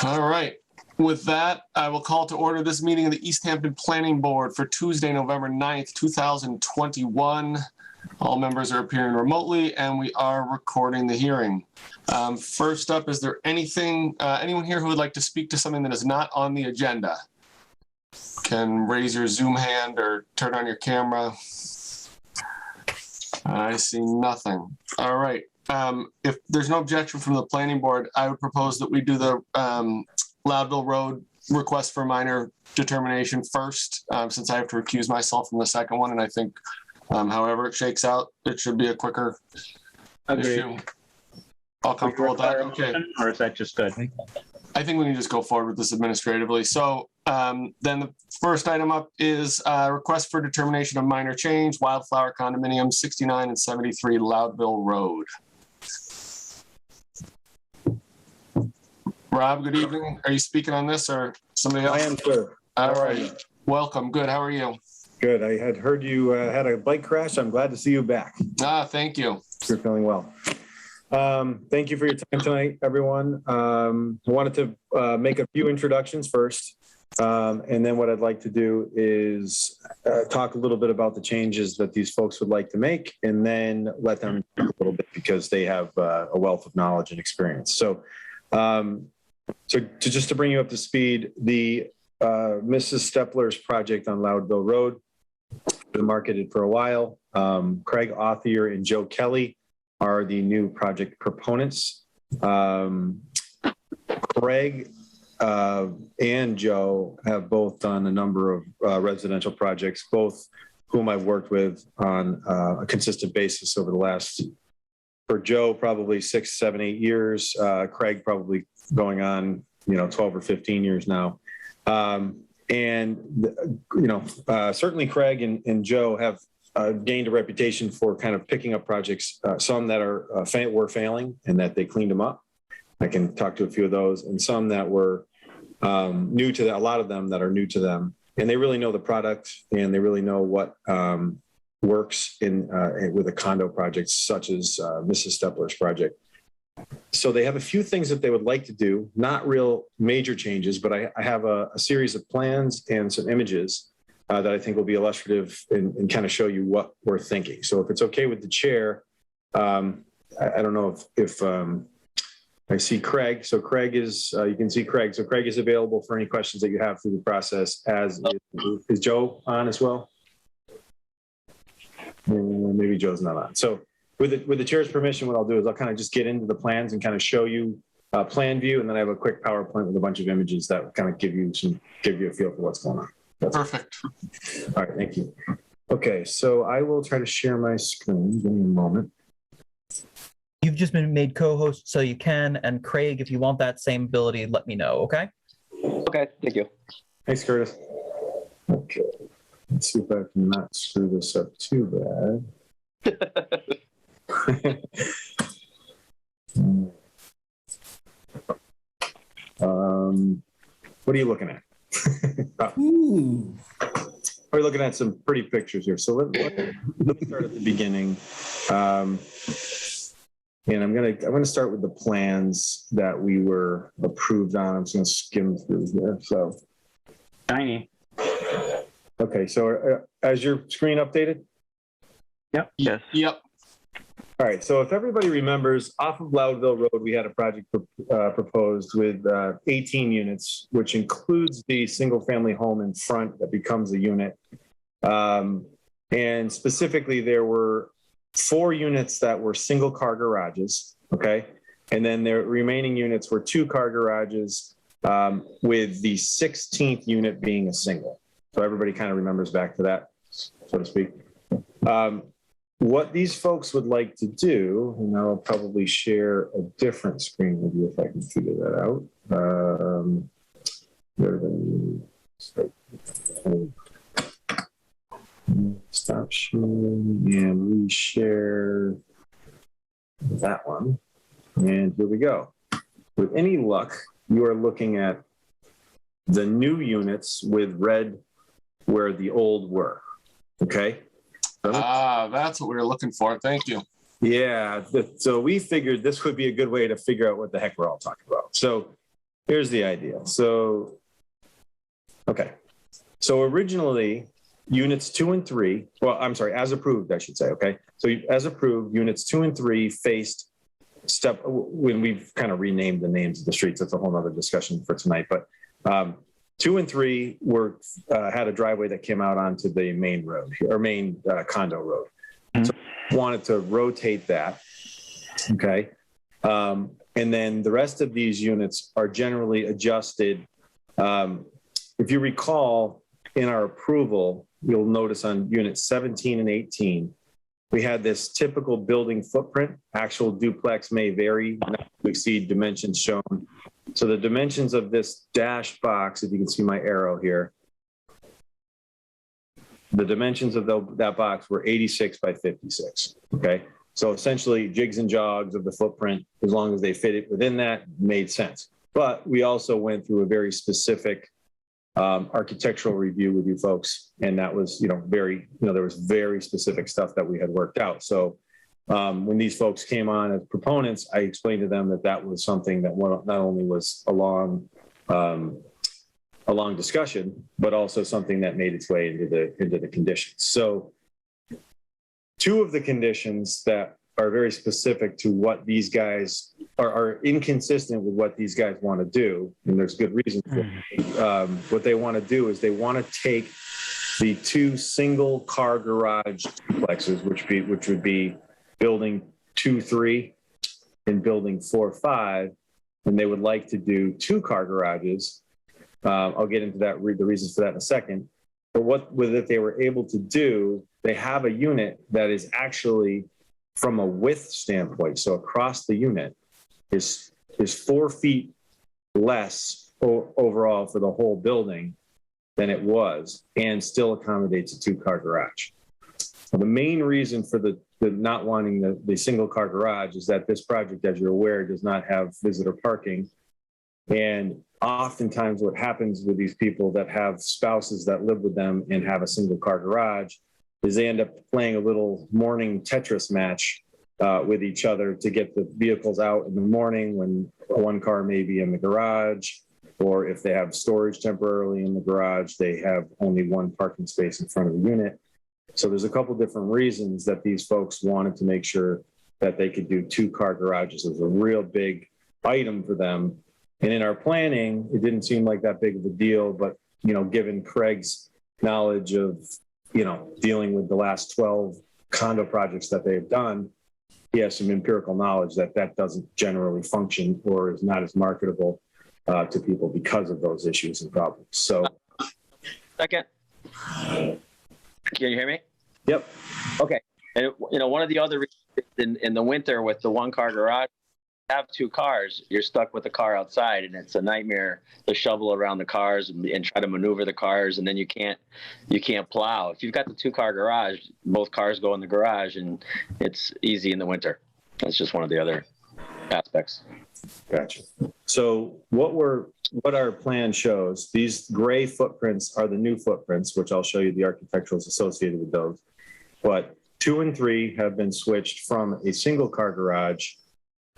All right. With that, I will call to order this meeting of the Easthampton Planning Board for Tuesday, November 9th, 2021. All members are appearing remotely, and we are recording the hearing. First up, is there anyone here who would like to speak to something that is not on the agenda? Can raise your Zoom hand or turn on your camera. I see nothing. All right. If there's no objection from the planning board, I would propose that we do the Loudville Road request for minor determination first, since I have to recuse myself from the second one. And I think however it shakes out, it should be a quicker issue. All comfortable with that? Okay. Or is that just good? I think we can just go forward with this administratively. So then the first item up is request for determination of minor change, Wildflower Condominium, 69 and 73 Loudville Road. Rob, good evening. Are you speaking on this or somebody else? I am, sir. All right. Welcome. Good. How are you? Good. I had heard you had a bike crash. I'm glad to see you back. Thank you. You're feeling well. Thank you for your time tonight, everyone. I wanted to make a few introductions first. And then what I'd like to do is talk a little bit about the changes that these folks would like to make, and then let them talk a little bit because they have a wealth of knowledge and experience. So just to bring you up to speed, the Mrs. Stepler's project on Loudville Road been marketed for a while. Craig Othier and Joe Kelly are the new project proponents. Craig and Joe have both done a number of residential projects, both whom I've worked with on a consistent basis over the last, for Joe, probably 6, 7, 8 years. Craig probably going on, 12 or 15 years now. Certainly Craig and Joe have gained a reputation for kind of picking up projects, some that were failing and that they cleaned them up. I can talk to a few of those, and some that were new to them, a lot of them that are new to them. And they really know the product, and they really know what works with a condo project such as Mrs. Stepler's project. So they have a few things that they would like to do, not real major changes, but I have a series of plans and some images that I think will be illustrative and kind of show you what we're thinking. So if it's okay with the chair, I don't know if I see Craig. So Craig is, you can see Craig. So Craig is available for any questions that you have through the process, as is Joe on as well? Maybe Joe's not on. So with the chair's permission, what I'll do is I'll kind of just get into the plans and kind of show you plan view. And then I have a quick PowerPoint with a bunch of images that kind of give you a feel for what's going on. Perfect. All right. Thank you. Okay. So I will try to share my screen. Give me a moment. You've just been made co-host, so you can. And Craig, if you want that same ability, let me know, okay? Okay, thank you. Thanks, Curtis. Okay. Let's see if I can not screw this up too bad. What are you looking at? We're looking at some pretty pictures here. So let me start at the beginning. And I'm gonna start with the plans that we were approved on. I'm just gonna skim through here. So Tiny. Okay, so has your screen updated? Yep. Yes. Yep. All right, so if everybody remembers, off of Loudville Road, we had a project proposed with 18 units, which includes the single-family home in front that becomes a unit. And specifically, there were 4 units that were single-car garages, okay? And then the remaining units were 2-car garages, with the 16th unit being a single. So everybody kind of remembers back to that, so to speak. What these folks would like to do, and I'll probably share a different screen with you if I can figure that out. Stop sharing and reshare that one. And here we go. With any luck, you are looking at the new units with red where the old were. Okay? That's what we were looking for. Thank you. Yeah. So we figured this would be a good way to figure out what the heck we're all talking about. So here's the idea. So, okay. So originally, units 2 and 3, well, I'm sorry, as approved, I should say, okay? So as approved, units 2 and 3 faced when we've kind of renamed the names of the streets, that's a whole nother discussion for tonight, but 2 and 3 had a driveway that came out onto the main road, or main condo road. So wanted to rotate that, okay? And then the rest of these units are generally adjusted. If you recall, in our approval, you'll notice on units 17 and 18, we had this typical building footprint. Actual duplex may vary, not to exceed dimensions shown. So the dimensions of this dash box, if you can see my arrow here, the dimensions of that box were 86 by 56, okay? So essentially jigs and jogs of the footprint, as long as they fit it within that, made sense. But we also went through a very specific architectural review with you folks. And that was, there was very specific stuff that we had worked out. So when these folks came on as proponents, I explained to them that that was something that not only was a long discussion, but also something that made its way into the conditions. So 2 of the conditions that are very specific to what these guys are inconsistent with what these guys want to do, and there's good reason for it. What they want to do is they want to take the 2 single car garage duplexes, which would be building 2-3 and building 4-5, and they would like to do 2 car garages. I'll get into that, the reasons for that in a second. But what they were able to do, they have a unit that is actually, from a width standpoint, so across the unit, is 4 feet less overall for the whole building than it was, and still accommodates a 2-car garage. Now, the main reason for the not wanting the single car garage is that this project, as you're aware, does not have visitor parking. And oftentimes what happens with these people that have spouses that live with them and have a single car garage is they end up playing a little morning Tetris match with each other to get the vehicles out in the morning when one car may be in the garage, or if they have storage temporarily in the garage, they have only 1 parking space in front of the unit. So there's a couple different reasons that these folks wanted to make sure that they could do 2-car garages. It was a real big item for them. And in our planning, it didn't seem like that big of a deal, but, given Craig's knowledge of, dealing with the last 12 condo projects that they've done, he has some empirical knowledge that doesn't generally function or is not as marketable to people because of those issues and problems. So. Second. Can you hear me? Yep. Okay. And, one of the other reasons in the winter with the 1-car garage, have 2 cars, you're stuck with the car outside, and it's a nightmare to shovel around the cars and try to maneuver the cars, and then you can't plow. If you've got the 2-car garage, both cars go in the garage, and it's easy in the winter. That's just one of the other aspects. Gotcha. So what our plan shows, these gray footprints are the new footprints, which I'll show you the architecturals associated with those. But 2 and 3 have been switched from a single car garage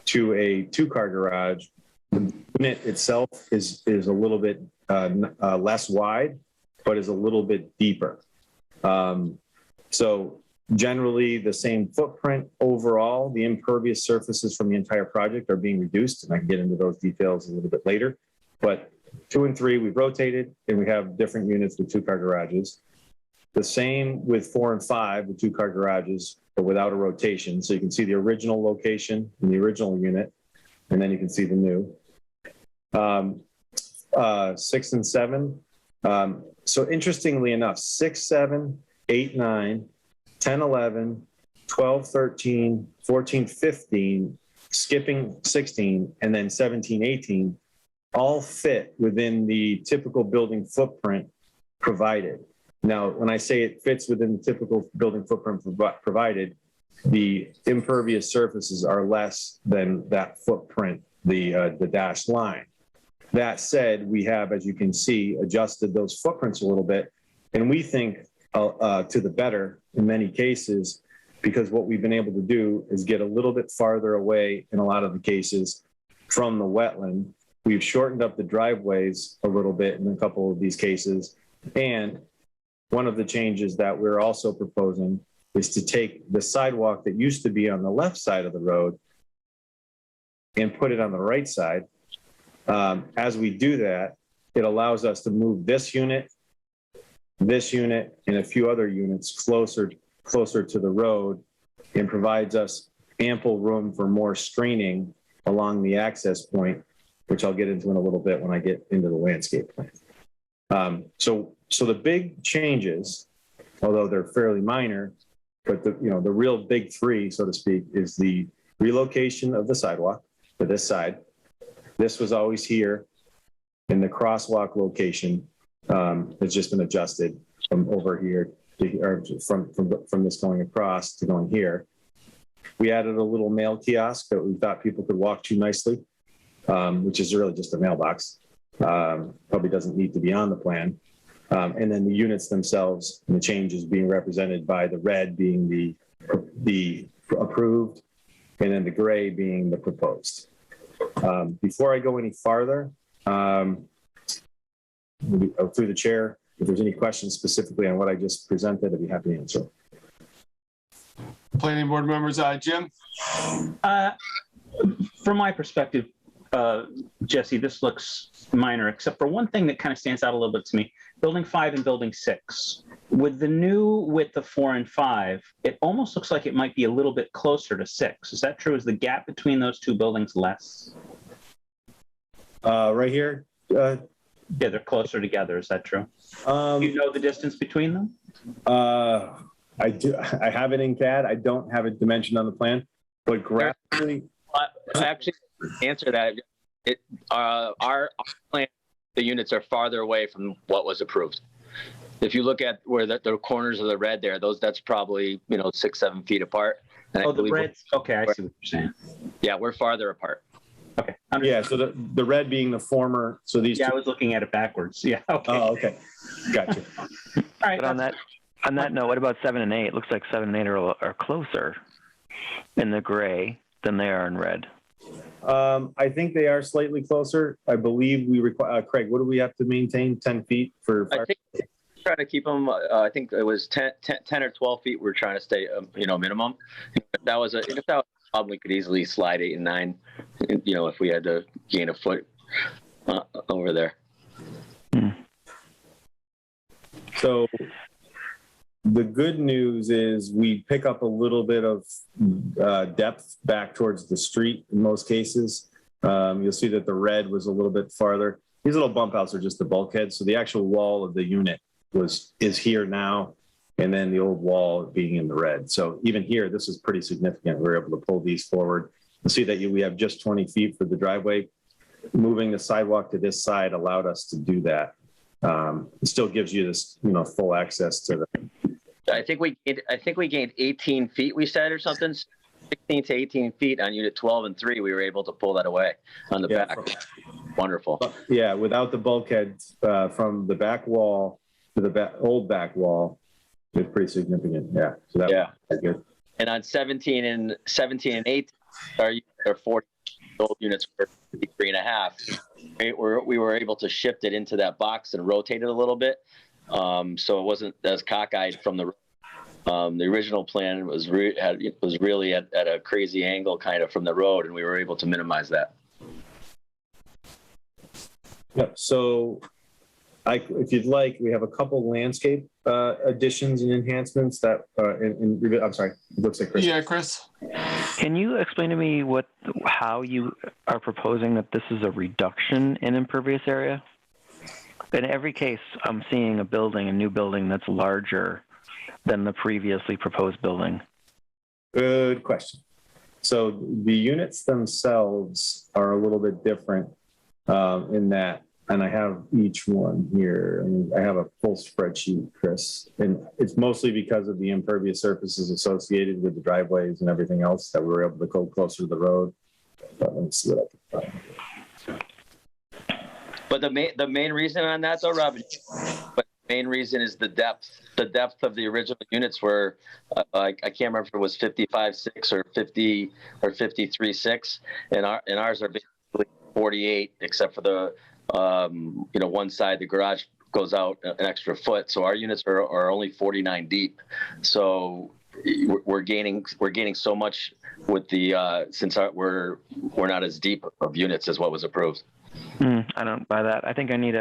to a 2-car garage. The unit itself is a little bit less wide, but is a little bit deeper. So generally the same footprint overall. The impervious surfaces from the entire project are being reduced, and I can get into those details a little bit later. But 2 and 3 we've rotated, and we have different units with 2-car garages. The same with 4 and 5, the 2-car garages, but without a rotation. So you can see the original location in the original unit, and then you can see the new. 6 and 7. So interestingly enough, 6, 7, 8, 9, 10, 11, 12, 13, 14, 15, skipping 16, and then 17, 18, all fit within the typical building footprint provided. Now, when I say it fits within the typical building footprint provided, the impervious surfaces are less than that footprint, the dashed line. That said, we have, as you can see, adjusted those footprints a little bit, and we think to the better in many cases, because what we've been able to do is get a little bit farther away in a lot of the cases from the wetland We've shortened up the driveways a little bit in a couple of these cases. And one of the changes that we're also proposing is to take the sidewalk that used to be on the left side of the road and put it on the right side. As we do that, it allows us to move this unit, and a few other units closer to the road, and provides us ample room for more screening along the access point, which I'll get into in a little bit when I get into the landscape plan. So the big changes, although they're fairly minor, but the real big three, so to speak, is the relocation of the sidewalk to this side. This was always here, and the crosswalk location has just been adjusted from over here or from this going across to going here. We added a little mail kiosk that we thought people could walk to nicely, which is really just a mailbox. Probably doesn't need to be on the plan. And then the units themselves and the changes being represented by the red being the approved, and then the gray being the proposed. Before I go any farther, through the chair, if there's any questions specifically on what I just presented, I'd be happy to answer. Planning board members, Jim? From my perspective, Jesse, this looks minor, except for one thing that kind of stands out a little bit to me. Building 5 and Building 6. With the new width of 4 and 5, it almost looks like it might be a little bit closer to 6. Is that true? Is the gap between those two buildings less? Right here? Yeah, they're closer together. Is that true? Do you know the distance between them? I do. I have it in CAD. I don't have a dimension on the plan, but graphically, Actually, to answer that, our plan, the units are farther away from what was approved. If you look at where the corners of the red there, that's probably 6-7 feet apart. And the red's okay. I see what you're saying. Yeah, we're farther apart. Okay. yeah. So the red being the former. So these. Yeah, two... I was looking at it backwards. Yeah. Okay. Oh, okay. Gotcha. All right. But on that note, what about 7 and 8? It looks like 7 and 8 are closer in the gray than they are in red. I think they are slightly closer. I believe we require, Craig, what do we have to maintain? 10 feet for fire? I think try to keep them, I think it was 10 or 12 feet. We're trying to stay, minimum. If that was a problem, we could easily slide 8 and 9, if we had to gain a foot over there. So the good news is we pick up a little bit of depth back towards the street in most cases. You'll see that the red was a little bit farther. These little bump outs are just the bulkheads. So the actual wall of the unit is here now, and then the old wall being in the red. So even here, this is pretty significant. We're able to pull these forward. You'll see that we have just 20 feet for the driveway. Moving the sidewalk to this side allowed us to do that. It still gives you this, full access to the. I think we gained 18 feet. We said or something, 16 to 18 feet on unit 12 and 3. We were able to pull that away on the back. Wonderful. Yeah, without the bulkhead from the back wall to the old back wall, it's pretty significant. Yeah. So that was good. And on 17 and 18, our 40 old units were 53.5. We were able to shift it into that box and rotate it a little bit. So it wasn't as cockeyed from the original plan. Was really at a crazy angle kind of from the road, and we were able to minimize that. Yep. So if you'd like, we have a couple landscape additions and enhancements that I'm sorry, it looks like Chris. Yeah, Chris. Can you explain to me how you are proposing that this is a reduction in impervious area? In every case, I'm seeing a new building that's larger than the previously proposed building. Good question. So the units themselves are a little bit different in that, and I have each one here. I have a full spreadsheet, Chris, and it's mostly because of the impervious surfaces associated with the driveways and everything else that we were able to go closer to the road. But let me see what I can find. But the main reason on that, though, Rob, the main reason is the depth. The depth of the original units were, I can't remember if it was 55.6 or 50 or 53.6, and ours are basically 48, except for the, one side, the garage goes out an extra foot. So our units are only 49 deep. So we're gaining so much with the, since we're not as deep of units as what was approved. I don't buy that. I think I need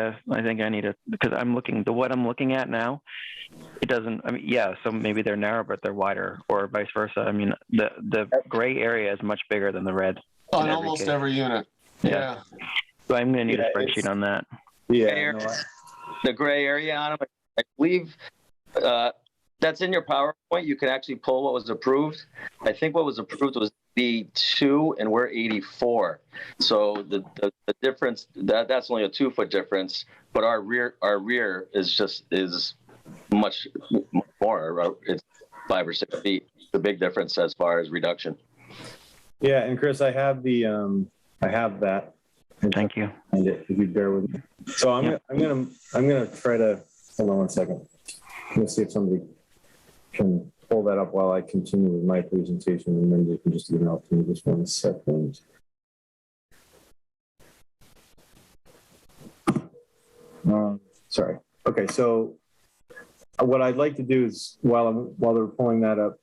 because what I'm looking at now, it doesn't, so maybe they're narrow, but they're wider, or vice versa. I mean, the gray area is much bigger than the red. On almost every unit. Yeah. So I'm going to need a spreadsheet on that. Yeah. The gray area on them, I believe that's in your PowerPoint. You can actually pull what was approved. I think what was approved was 82 and we're 84. So the difference, that's only a 2-foot difference, but our rear is much more. It's 5 or 6 feet. The big difference as far as reduction. Yeah, and Chris, I have that. Thank you. If you bear with me. So I'm gonna try to hold on one second. Let's see if somebody can pull that up while I continue with my presentation, and then you can just email it to me just 1 second. Sorry. Okay, so what I'd like to do is while they're pulling that up,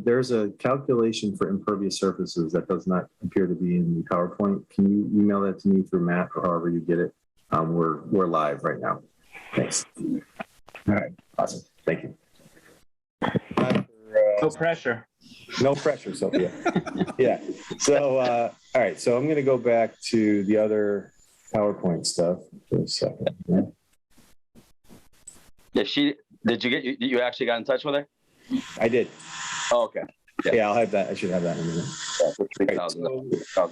there's a calculation for impervious surfaces that does not appear to be in the PowerPoint. Can you email that to me through Matt or however you get it? We're live right now. Thanks. All right. Awesome. Thank you. No pressure. No pressure, Sophia. Yeah. So, all right. So I'm going to go back to the other PowerPoint stuff for a second. Yeah. You actually got in touch with her? I did. Oh, okay. Yeah, I'll have that. I should have that in a minute. Yeah, all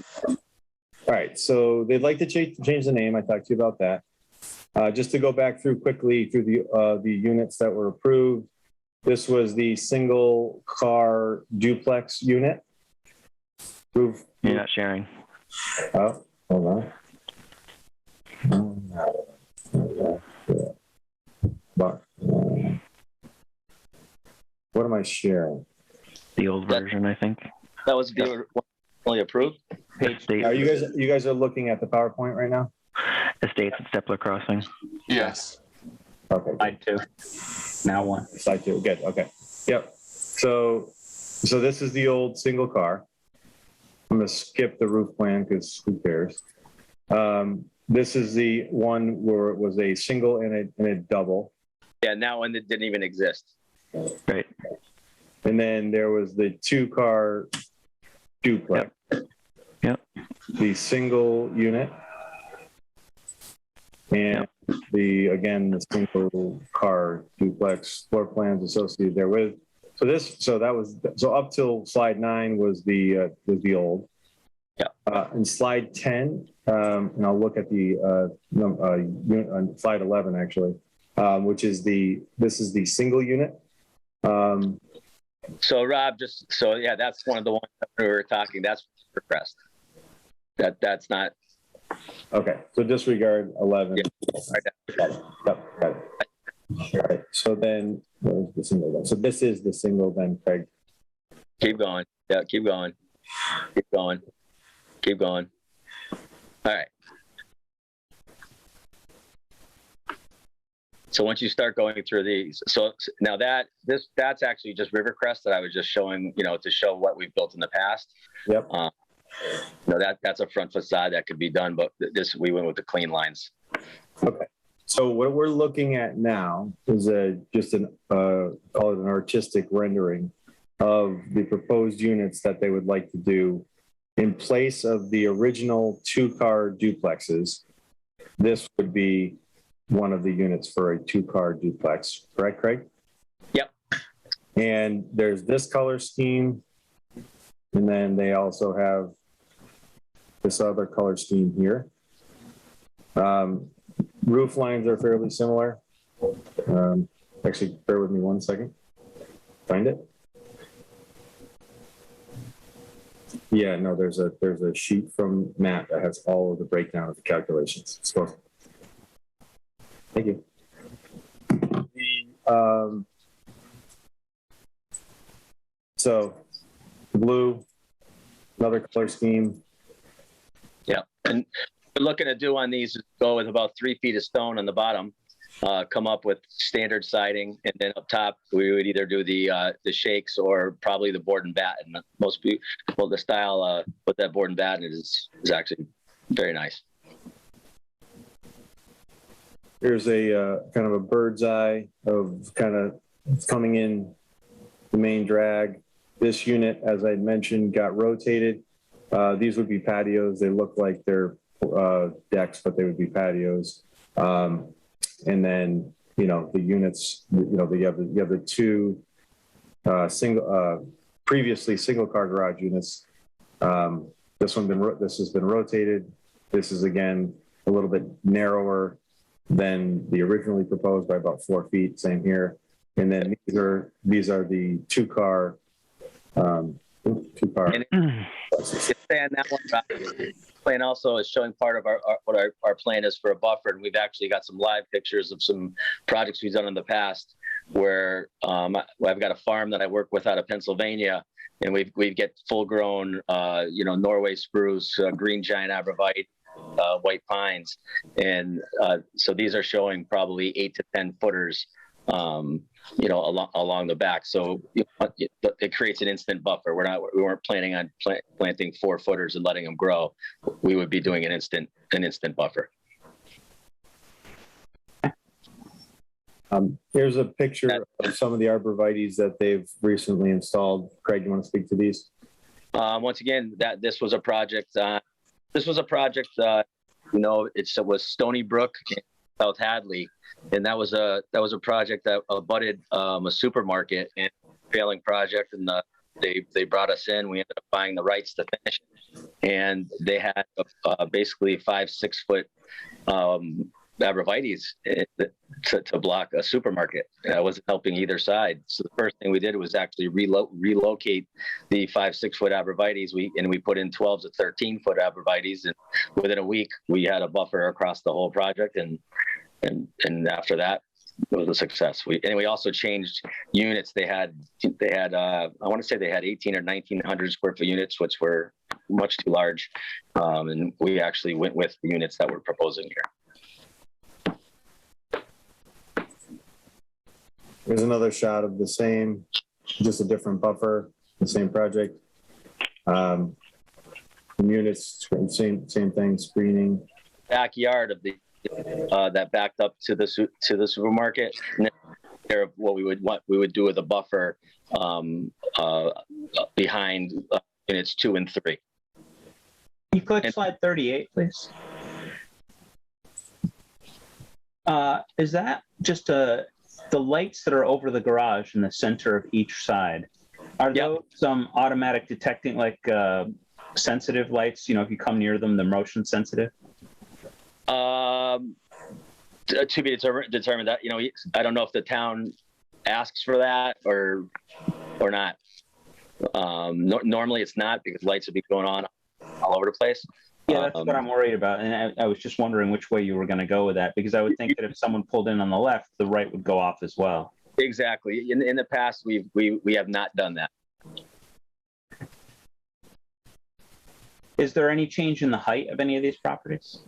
right. So they'd like to change the name. I talked to you about that. Just to go back through the units that were approved. This was the single car duplex unit. You're not sharing. Oh, hold on. What am I sharing? The old version, I think. that was the only approved. Are you guys are looking at the PowerPoint right now? Estates at Stepler Crossing. Yes. Okay. Slide 2. Now 1. Slide 2. Good. Okay. Yep. So this is the old single car. I'm going to skip the roof plan because who cares? This is the one where it was a single and a double. Yeah, that one that didn't even exist. Right. And then there was the 2-car duplex. Yep. The single unit. And the single car duplex floor plans associated therewith. So up till slide 9 was the old. Yeah. And slide 10, and I'll look at the unit on slide 11 actually, which is this is the single unit. So Rob, that's one of the ones that we were talking. That's request. That's not. Okay, so disregard 11. Yeah. Got it. All right. So then, where's the single then? So this is the single then, Craig. Keep going. Yeah, keep going. All right. So once you start going through these, so now that's actually just Rivercrest that I was just showing, to show what we've built in the past. Yep. That's a front facade that could be done, but we went with the clean lines. Okay. So what we're looking at now is call it an artistic rendering of the proposed units that they would like to do in place of the original 2-car duplexes. This would be one of the units for a 2-car duplex, correct, Craig? Yep. And there's this color scheme, and then they also have this other color scheme here. Roof lines are fairly similar. Actually, bear with me 1 second. Find it. Yeah, no, there's a sheet from Matt that has all of the breakdown of the calculations. So, thank you. So blue, another color scheme. Yeah, and we're looking to do on these is go with about 3 feet of stone on the bottom, come up with standard siding, and then up top we would either do the shakes or probably the board and batten. Most people, well, the style with that board and batten is actually very nice. Here's a kind of a bird's eye of kind of coming in the main drag. This unit, as I mentioned, got rotated. These would be patios. They look like they're decks, but they would be patios. And then, you know, the units, you know, you have the two previously single car garage units. This has been rotated. This is again a little bit narrower than the originally proposed by about 4 feet. Same here. And then these are the two car. And that one plan also is showing part of what our plan is for a buffer, and we've actually got some live pictures of some projects we've done in the past where I've got a farm that I work with out of Pennsylvania, and we get full grown Norway spruce, green giant arborvitae, white pines, and so these are showing probably 8 to 10 footers along the back. So it creates an instant buffer. We weren't planning on planting 4 footers and letting them grow. We would be doing an instant buffer. Here's a picture of some of the arborvitaes that they've recently installed. Craig, you want to speak to these? Once again, this was a project. It was Stony Brook in South Hadley, and that was a project that abutted a supermarket, and failing project, and they brought us in. We ended up buying the rights to finish it, and they had basically 5-6 foot arborvitaes to block a supermarket. I wasn't helping either side. So the first thing we did was actually relocate the 5-6 foot arborvitaes. We put in 12 to 13 foot arborvitaes, and within a week we had a buffer across the whole project. And after that, it was a success. We also changed units. They had I want to say they had 18 or 1900 square foot units, which were much too large. And we actually went with the units that we're proposing here. Here's another shot of the same, just a different buffer, the same project. Units, same thing, screening. Backyard of the that backed up to the supermarket. And then what we would do with a buffer behind units 2 and 3. Can you click slide 38, please? Is that just the lights that are over the garage in the center of each side? Are those some automatic detecting, like sensitive lights? You know, if you come near them, they're motion sensitive. To be determined that, I don't know if the town asks for that or not. Normally it's not, because lights would be going on all over the place. Yeah, that's what I'm worried about. And I was just wondering which way you were going to go with that, because I would think that if someone pulled in on the left, the right would go off as well. Exactly. In the past, we have not done that. Is there any change in the height of any of these properties?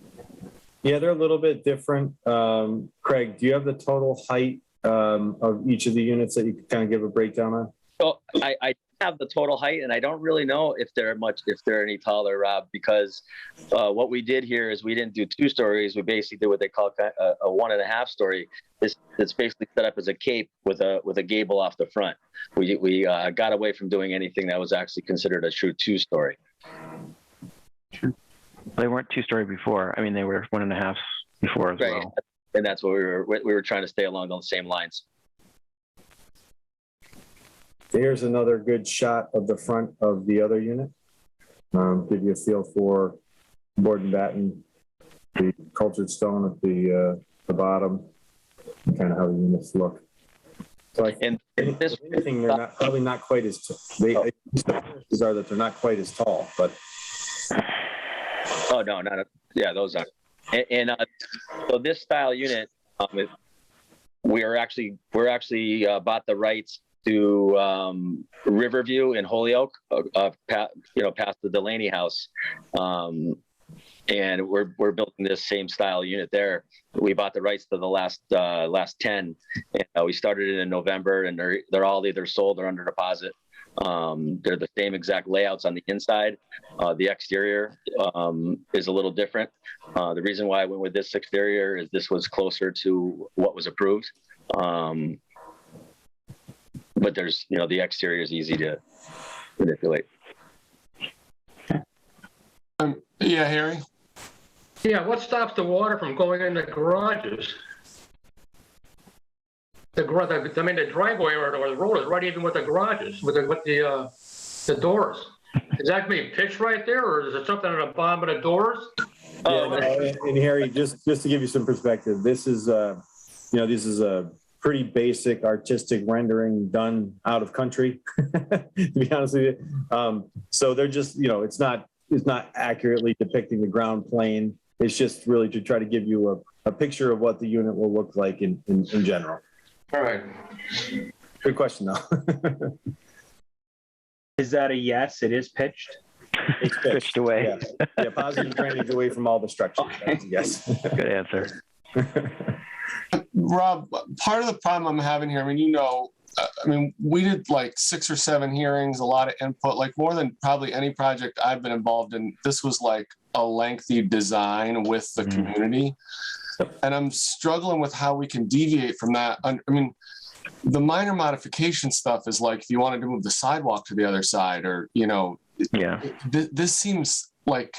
Yeah, they're a little bit different. Craig, do you have the total height of each of the units that you could kind of give a breakdown on? So I have the total height, and I don't really know if they're any taller, Rob, because what we did here is we didn't do 2 stories. We basically did what they call a 1.5 story. It's basically set up as a cape with a gable off the front. We got away from doing anything that was actually considered a true 2 story. Sure. They weren't 2-story before. I mean, they were 1.5 before as well. And that's what we were trying to stay along those same lines. Here's another good shot of the front of the other unit. Give you a feel for board and batten, the cultured stone at the bottom, and kind of how the units look. So they're probably not quite as they're not quite as tall, but. Oh no, those are. And so this style unit, we're actually bought the rights to Riverview in Holyoke, past the Delaney House. And we're building this same style unit there. We bought the rights to the last 10. And, we started it in November, and they're all either sold or under deposit. They're the same exact layouts on the inside. The exterior is a little different. The reason why I went with this exterior is this was closer to what was approved. But there's, the exterior is easy to manipulate. Yeah, Harry? Yeah, what stops the water from going in the garages? The driveway or the road is right even with the garages, with the doors. Is that being pitched right there, or is it something on the bottom of the doors? Yeah, no, and Harry, just to give you some perspective, this is this is a pretty basic artistic rendering done out of country, to be honest with you. So they're just, it's not accurately depicting the ground plane. It's just really to try to give you a picture of what the unit will look like in general. All right. Good question, though. Is that a yes? It is pitched? It's Pitched away. Yeah, positive drainage away from all the structures. Okay. Yes. Good answer. Rob, part of the problem I'm having here, we did like 6 or 7 hearings, a lot of input, like more than probably any project I've been involved in. This was like a lengthy design with the community. And I'm struggling with how we can deviate from that. The minor modification stuff is like if you wanted to move the sidewalk to the other side, or, this seems like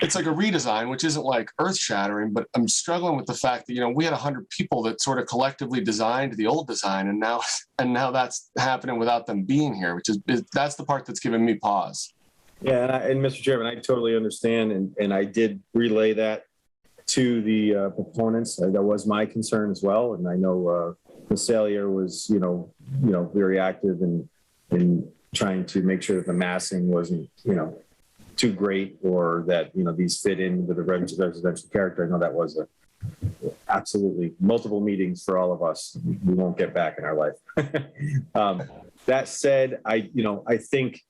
it's like a redesign, which isn't like earth shattering, but I'm struggling with the fact that, we had 100 people that sort of collectively designed the old design, and now that's happening without them being here, that's the part that's giving me pause. Yeah, and Mr. Chairman, I totally understand, and I did relay that to the proponents. That was my concern as well, and I know Ms. Salier was, very active in trying to make sure that the massing wasn't, too great, or that, these fit in with the residential character. I know that was absolutely multiple meetings for all of us. We won't get back in our life. That said, I think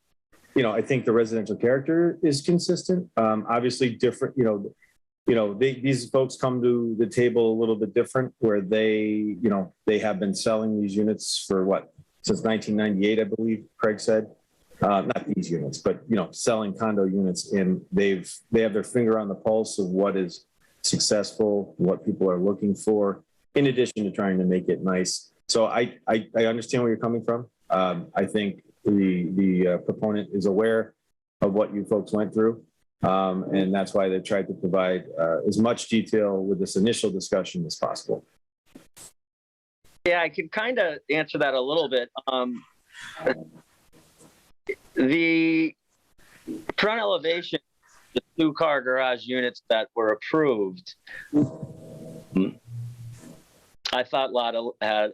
the residential character is consistent. Obviously different, these folks come to the table a little bit different, where they have been selling these units for since 1998, I believe Craig said. Not these units, but, selling condo units, and they have their finger on the pulse of what is successful, what people are looking for, in addition to trying to make it nice. So I understand where you're coming from. I think the proponent is aware of what you folks went through. And that's why they tried to provide as much detail with this initial discussion as possible. Yeah, I can kind of answer that a little bit. The front elevation, the 2-car garage units that were approved, I thought had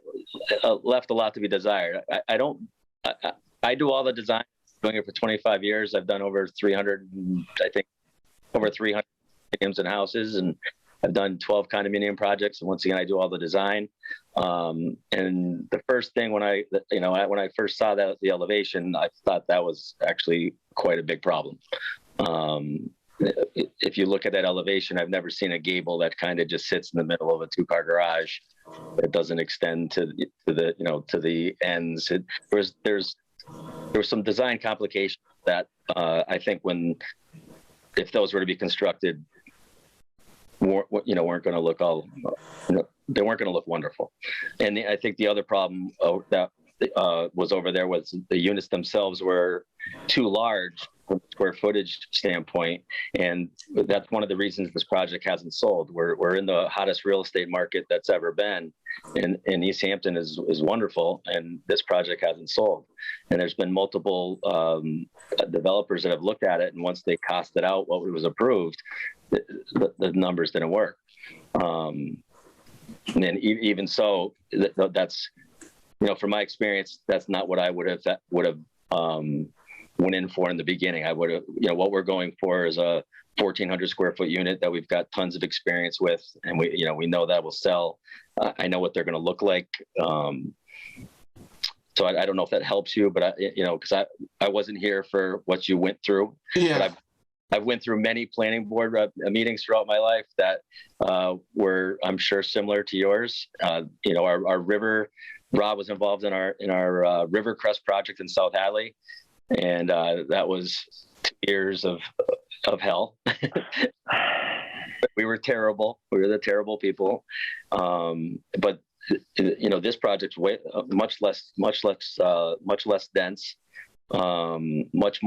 left a lot to be desired. I do all the design. Doing it for 25 years. I've done over 300 condominiums and houses, and I've done 12 condominium projects. And once again, I do all the design. And the first thing when I first saw that the elevation, I thought that was actually quite a big problem. If you look at that elevation, I've never seen a gable that kind of just sits in the middle of a 2-car garage. It doesn't extend to the ends. There were some design complications that I think if those were to be constructed, weren't going to look they weren't going to look wonderful. And I think the other problem that was over there was the units themselves were too large from a square footage standpoint, and that's one of the reasons this project hasn't sold. We're in the hottest real estate market that's ever been, and Easthampton is wonderful, and this project hasn't sold. And there's been multiple developers that have looked at it, and once they costed out what was approved, the numbers didn't work. And even so, that's, from my experience, that's not what I would have went in for in the beginning. I would have, what we're going for is a 1,400 square foot unit that we've got tons of experience with, and we know that will sell. I know what they're going to look like. So I don't know if that helps you, but because I wasn't here for what you went through. Yeah. But I've went through many planning board meetings throughout my life that were, I'm sure, similar to yours. Our river, Rob was involved in our River Crest project in South Hadley, and that was 2 years of hell. We were terrible. We were the terrible people. But this project's much less dense. Much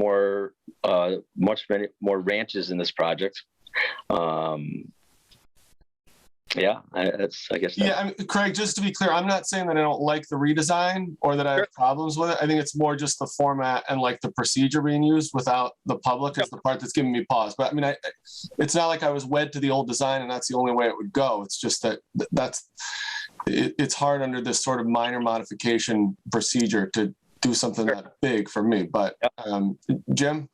many more ranches in this project. I guess. Yeah, I mean, Craig, just to be clear, I'm not saying that I don't like the redesign or that I have problems with it. I think it's more just the format and like the procedure being used without the public is the part that's giving me pause. But I mean, it's not like I was wed to the old design and that's the only way it would go. It's just that it's hard under this sort of minor modification procedure to do something that big for me. But Jim?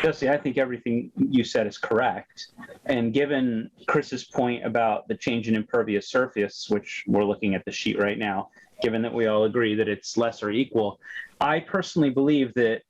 Jesse, I think everything you said is correct. And given Chris's point about the change in impervious surface, which we're looking at the sheet right now, given that we all agree that it's less or equal, I personally believe that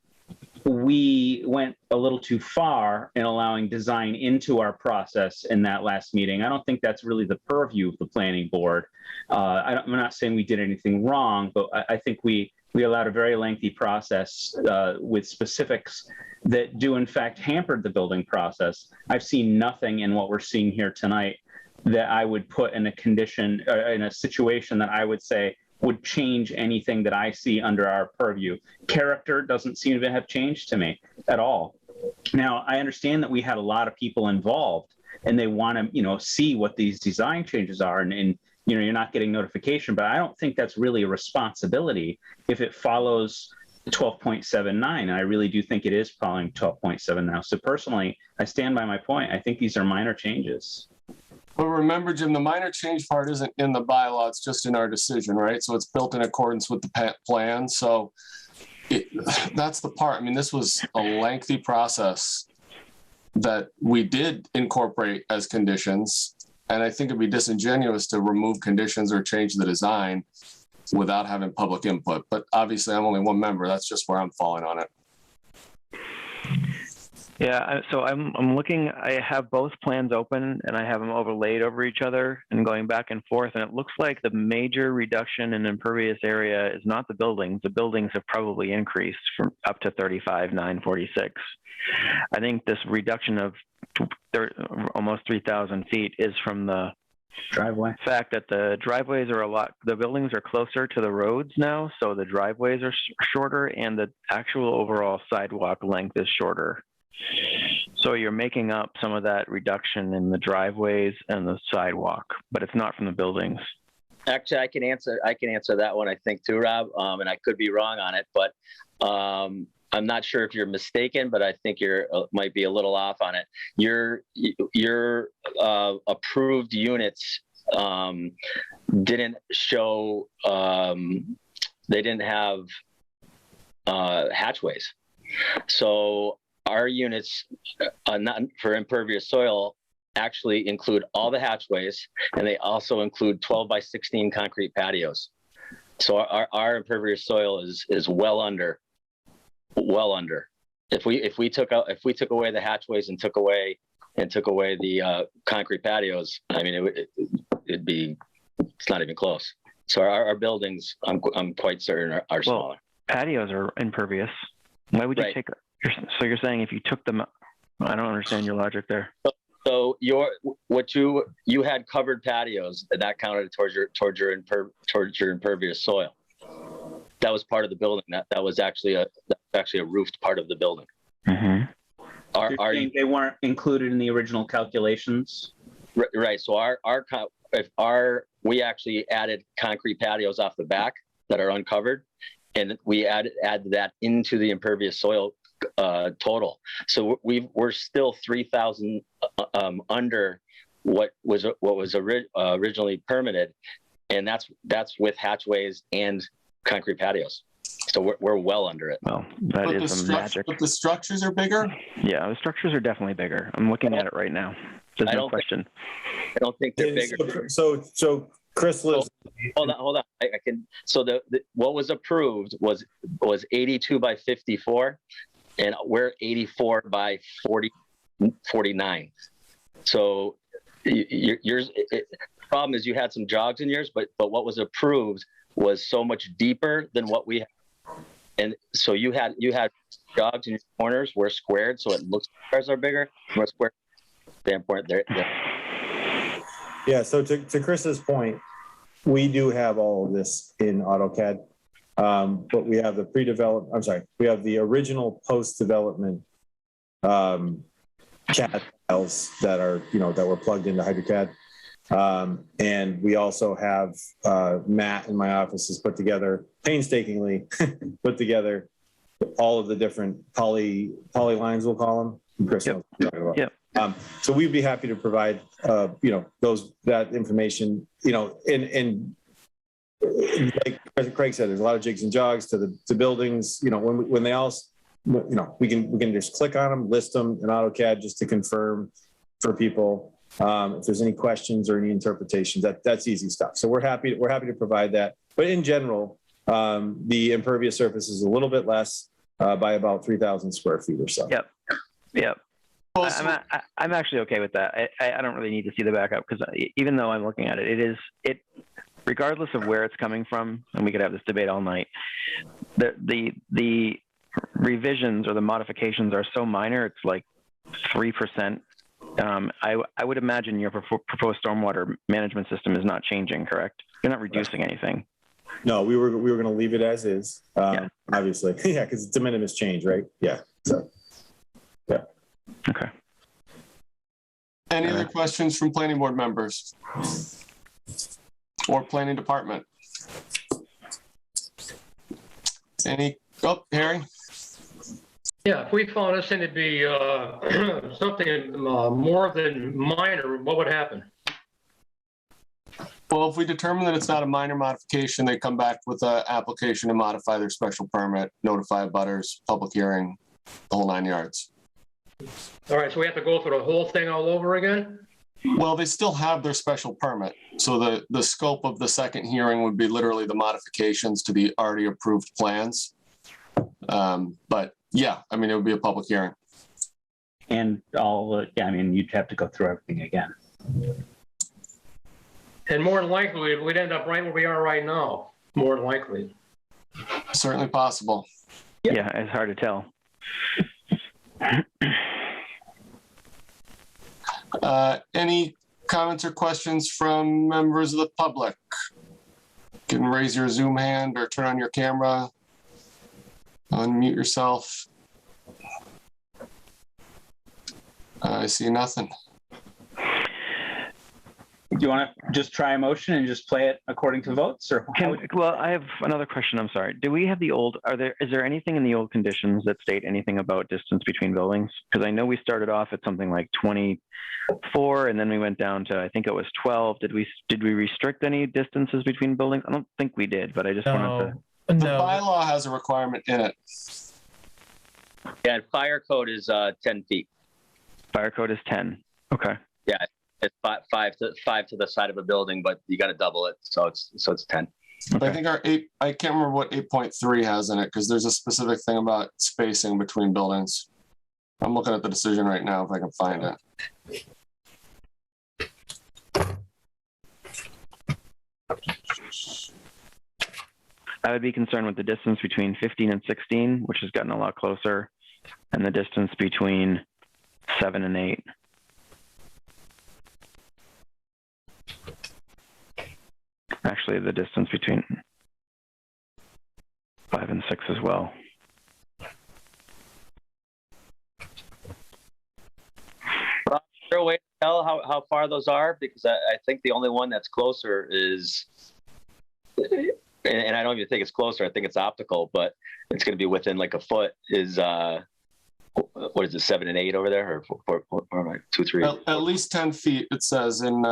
we went a little too far in allowing design into our process in that last meeting. I don't think that's really the purview of the planning board. I'm not saying we did anything wrong, but I think we allowed a very lengthy process with specifics that do in fact hampered the building process. I've seen nothing in what we're seeing here tonight that I would put in a condition, in a situation that I would say would change anything that I see under our purview. Character doesn't seem to have changed to me at all. Now, I understand that we had a lot of people involved and they want to, see what these design changes are and you're not getting notification, but I don't think that's really a responsibility if it follows 12.79. And I really do think it is following 12.7 now. So personally, I stand by my point. I think these are minor changes. But remember, Jim, the minor change part isn't in the bylaw. It's just in our decision, right? So it's built in accordance with the plan. So that's the part. I mean, this was a lengthy process that we did incorporate as conditions. And I think it'd be disingenuous to remove conditions or change the design without having public input. But obviously, I'm only one member. That's just where I'm falling on it. Yeah, so I'm looking, I have both plans open and I have them overlaid over each other and going back and forth. And it looks like the major reduction in impervious area is not the buildings. The buildings have probably increased from up to 35,946. I think this reduction of almost 3,000 feet is from the driveway fact that the driveways are the buildings are closer to the roads now. So the driveways are shorter and the actual overall sidewalk length is shorter. So you're making up some of that reduction in the driveways and the sidewalk, but it's not from the buildings. Actually, I can answer that one, I think, too, Rob. And I could be wrong on it, but I'm not sure if you're mistaken, but I think you're might be a little off on it. Your approved units didn't show. They didn't have hatchways, so our units, not for impervious soil, actually include all the hatchways, and they also include 12 by 16 concrete patios. So our impervious soil is well under. If we took away the hatchways and took away the concrete patios, I mean it's not even close. So our buildings, I'm quite certain are smaller. Well, patios are impervious. Why would you take? So you're saying if you took them, I don't understand your logic there. So you had covered patios that counted towards your impervious soil. That was part of the building. That was actually a roofed part of the building. Mm-hmm. They weren't included in the original calculations? Right. So we actually added concrete patios off the back that are uncovered, and we add that into the impervious soil total. So we're still 3,000 under what was originally permitted, and that's with hatchways and concrete patios. So we're well under it. Well, that is some magic. But the structures are bigger? Yeah, the structures are definitely bigger. I'm looking at it right now. There's no question. I don't think they're bigger. So Chris lives. Hold on. I can. So the what was approved was 82 by 54, and we're 84 by 49. So yours. The problem is you had some jogs in yours, but what was approved was so much deeper than what we had. And so you had jogs in your corners were squared, so it looks like ours are bigger. From a square standpoint, they're Yeah. So to Chris's point, we do have all of this in AutoCAD, but we have the pre-developed. I'm sorry, we have the original post-development CAD files that are that were plugged into HydroCAD. And we also have Matt in my office has put together painstakingly put together all of the different polylines, we'll call them. Chris, Yep. Yep. So we'd be happy to provide that information. And like Craig said, there's a lot of jigs and jogs to buildings. When they all, we can just click on them, list them in AutoCAD just to confirm for people. If there's any questions or any interpretations, that's easy stuff. So we're happy to provide that. But in general, the impervious surface is a little bit less by about 3,000 square feet or so. Yep. I'm actually okay with that. I don't really need to see the backup because even though I'm looking at it, regardless of where it's coming from, and we could have this debate all night. The revisions or the modifications are so minor. It's like 3%. I would imagine your proposed stormwater management system is not changing, correct? You're not reducing anything. No, we were going to leave it as is, Yeah. obviously. Yeah, because it's de minimis change, right? Yeah. So, yeah. Okay. Any other questions from planning board members or planning department? Harry? Yeah, if we found this thing to be something more than minor, what would happen? Well, if we determine that it's not a minor modification, they come back with an application to modify their special permit, notify abutters, public hearing, the whole 9 yards. All right, so we have to go through the whole thing all over again? Well, they still have their special permit. So the scope of the second hearing would be literally the modifications to the already approved plans. But yeah, I mean, it would be a public hearing. And you'd have to go through everything again. And more than likely, we'd end up right where we are right now, more than likely. Certainly possible. Yeah, it's hard to tell. Any comments or questions from members of the public? You can raise your Zoom hand or turn on your camera. Unmute yourself. I see nothing. Do you want to just try a motion and just play it according to votes, or Well, I have another question. I'm sorry. Do we have the old? Is there anything in the old conditions that state anything about distance between buildings? Because I know we started off at something like 24, and then we went down to, I think it was 12. Did we restrict any distances between buildings? I don't think we did, but I just wanted to. The No. bylaw has a requirement in it. Yeah, and fire code is 10 feet. Fire code is 10. Okay. Yeah, it's five to the side of a building, but you got to double it, so it's 10. But I Okay. think I can't remember what 8.3 has in it because there's a specific thing about spacing between buildings. I'm looking at the decision right now if I can find it. I would be concerned with the distance between 15 and 16, which has gotten a lot closer, and the distance between 7 and 8. Actually, the distance between 5 and 6 as well. Is there a way to tell how far those are? Because I think the only one that's closer is, and I don't even think it's closer, I think it's optical, but it's going to be within like a foot, is, what is it, 7 and 8 over there? Or 2, 3? At least 10 feet, it says in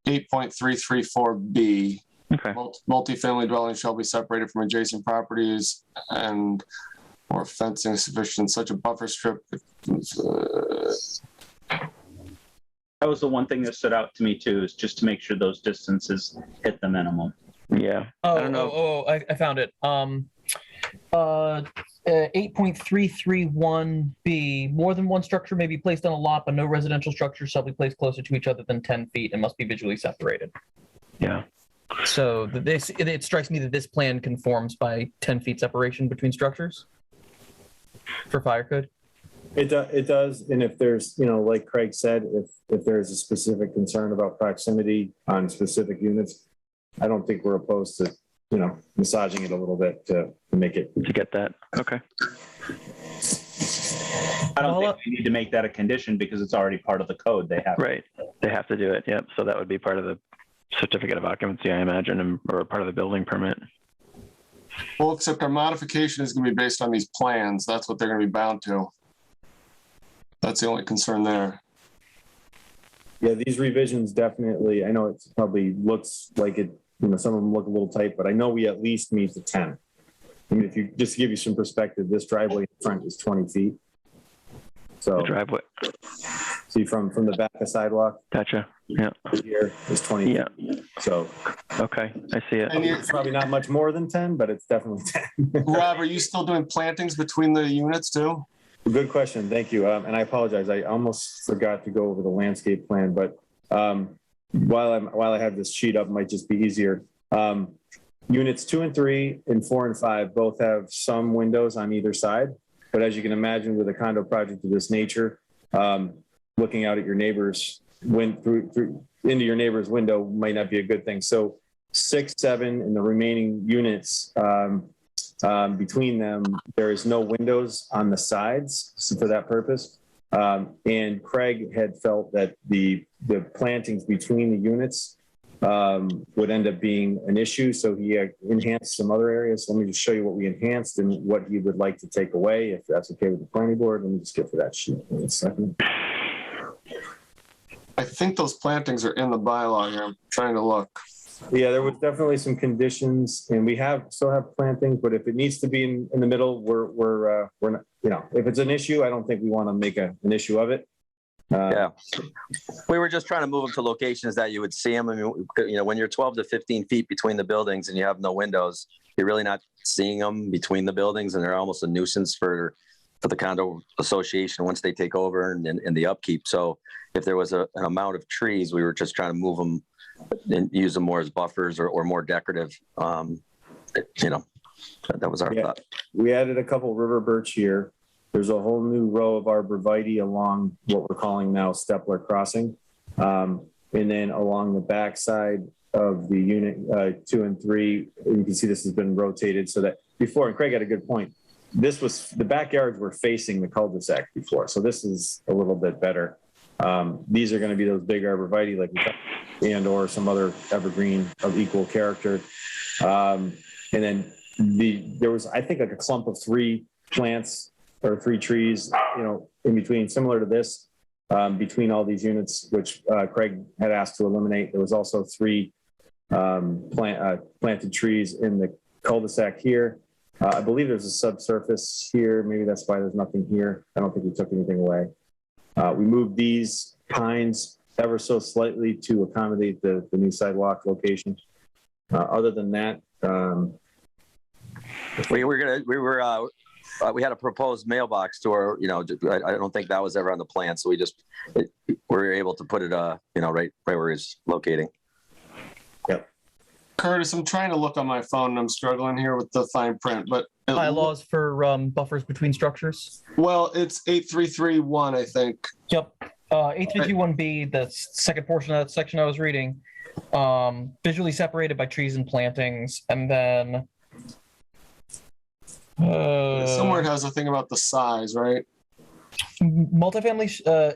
8.334B. Okay. Multifamily dwellings shall be separated from adjacent properties and or fencing sufficient, such a buffer strip. I That was the one thing that stood out to me too, is just to make sure those distances hit the minimum. Yeah. I don't know. I found it. 8.331B, more than one structure may be placed on a lot, but no residential structures shall be placed closer to each other than 10 feet and must be visually separated. Yeah. So it strikes me that this plan conforms by 10 feet separation between structures for fire code. It does. And if there's, like Craig said, if there's a specific concern about proximity on specific units, I don't think we're opposed to, massaging it a little bit to make it. To get that. Okay. I don't think we need to make that a condition because it's already part of the code. They have. Right. They have to do it. Yep. So that would be part of the certificate of occupancy, I imagine, or part of the building permit. Well, except our modification is going to be based on these plans. That's what they're going to be bound to. That's the only concern there. Yeah, these revisions definitely, I know it probably looks like it, some of them look a little tight, but I know we at least meet the 10. I mean, if you just to give you some perspective, this driveway in front is 20 feet. So The driveway. see from the back of sidewalk Gotcha. Yeah. here is 20 Yeah. feet. So Okay. I see it. And you, it's probably not much more than 10, but it's definitely 10. Rob, are you still doing plantings between the units too? Good question. Thank you. And I apologize. I almost forgot to go over the landscape plan, but while I have this sheet up, it might just be easier. Units 2 and 3 and 4 and 5 both have some windows on either side. But as you can imagine, with a condo project of this nature, looking out at your neighbors through into your neighbor's window might not be a good thing. So 6, 7, and the remaining units between them, there is no windows on the sides for that purpose. And Craig had felt that the plantings between the units would end up being an issue. So he enhanced some other areas. Let me just show you what we enhanced and what he would like to take away, if that's okay with the planning board. Let me just get to that sheet in a second. I think those plantings are in the bylaw here. I'm trying to look. Yeah, there was definitely some conditions, and we still have plantings, but if it needs to be in the middle, we're not, if it's an issue, I don't think we want to make an issue of it. Yeah. We were just trying to move them to locations that you would see them. I mean, when you're 12 to 15 feet between the buildings and you have no windows, you're really not seeing them between the buildings, and they're almost a nuisance for the condo association once they take over and the upkeep. So if there was an amount of trees, we were just trying to move them and use them more as buffers or more decorative. That was our thought. We added a couple river birch here. There's a whole new row of arborvitae along what we're calling now Stepler Crossing. And then along the backside of the unit 2 and 3, you can see this has been rotated so that before, and Craig had a good point, the backyards were facing the cul-de-sac before. So this is a little bit better. These are going to be those big arborvitae like and or some other evergreen of equal character. And then there was, I think, like a clump of 3 plants or 3 trees, in between, similar to this, between all these units, which Craig had asked to eliminate. There was also 3 planted trees in the cul-de-sac here. I believe there's a subsurface here. Maybe that's why there's nothing here. I don't think we took anything away. We moved these pines ever so slightly to accommodate the new sidewalk location. Other than that, we had a proposed mailbox to our, I don't think that was ever on the plan. So we were able to put it, right where it's locating. Yep. Curtis, I'm trying to look on my phone and I'm struggling here with the fine print, but Bylaws for buffers between structures. Well, it's 8331, I think. Yep. 8331B, the second portion of that section I was reading, visually separated by trees and plantings, and then somewhere it has a thing about the size, right? multifamily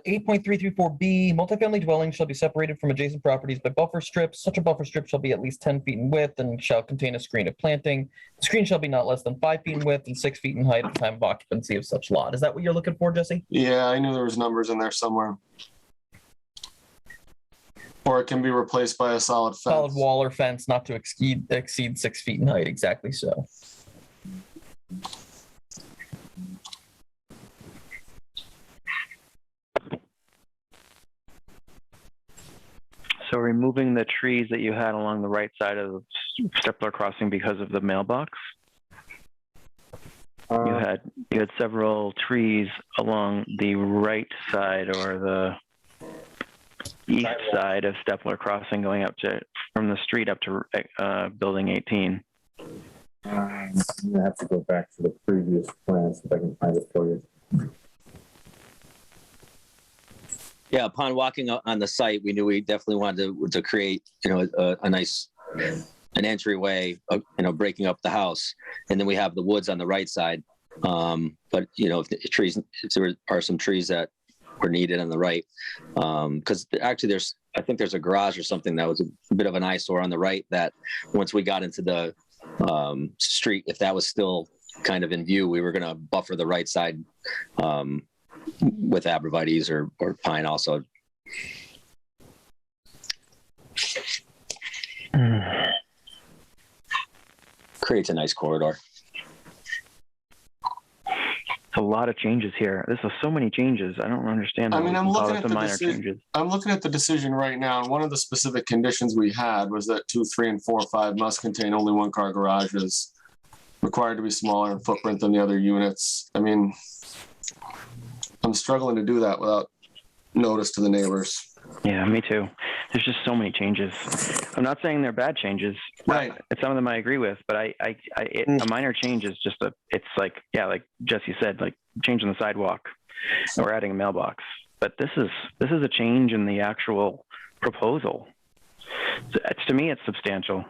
8.334B, multifamily dwellings shall be separated from adjacent properties by buffer strips. Such a buffer strip shall be at least 10 feet in width and shall contain a screen of planting. The screen shall be not less than 5 feet in width and 6 feet in height at the time of occupancy of such lot. Is that what you're looking for, Jesse? Yeah, I knew there was numbers in there somewhere. Or it can be replaced by a solid fence. Solid wall or fence not to exceed 6 feet in height. Exactly so. So removing the trees that you had along the right side of Stepler Crossing because of the mailbox. You had several trees along the right side or the east side of Stepler Crossing going up to from the street up to building 18. I'm gonna have to go back to the previous plans if I can find it for you. Yeah, upon walking on the site, we knew we definitely wanted to create, a nice an entryway, breaking up the house, and then we have the woods on the right side. But if there are some trees that were needed on the right, because actually I think there's a garage or something that was a bit of an eyesore on the right. That once we got into the street, if that was still kind of in view, we were going to buffer the right side with abrevieties or pine also. Creates a nice corridor. It's a lot of changes here. This is so many changes. I don't understand. I mean, I'm looking at the minor decision. changes. I'm looking at the decision right now, and one of the specific conditions we had was that 2, 3, and 4, 5 must contain only one-car garages, required to be smaller in footprint than the other units. I mean, I'm struggling to do that without notice to the neighbors. Yeah, me too. There's just so many changes. I'm not saying they're bad changes. Right. Some of them I agree with, but a minor change is just it's like Jesse said, like changing the sidewalk or adding a mailbox. But this is a change in the actual proposal. To me, it's substantial.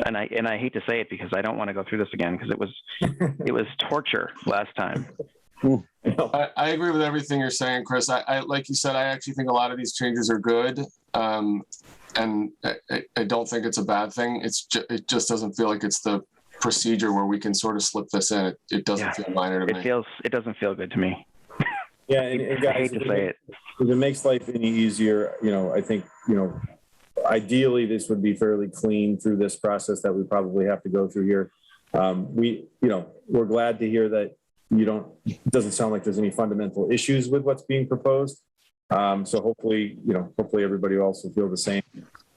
And I hate to say it because I don't want to go through this again because it was torture last time. I agree with everything you're saying, Chris. I like you said, I actually think a lot of these changes are good. And I don't think it's a bad thing. It just doesn't feel like it's the procedure where we can sort of slip this in. It doesn't feel minor to me. It doesn't feel good to me. Yeah, and guys, I hate to say it. If it makes life any easier, I think, ideally this would be fairly clean through this process that we probably have to go through here. We're glad to hear that it doesn't sound like there's any fundamental issues with what's being proposed. So hopefully everybody else will feel the same.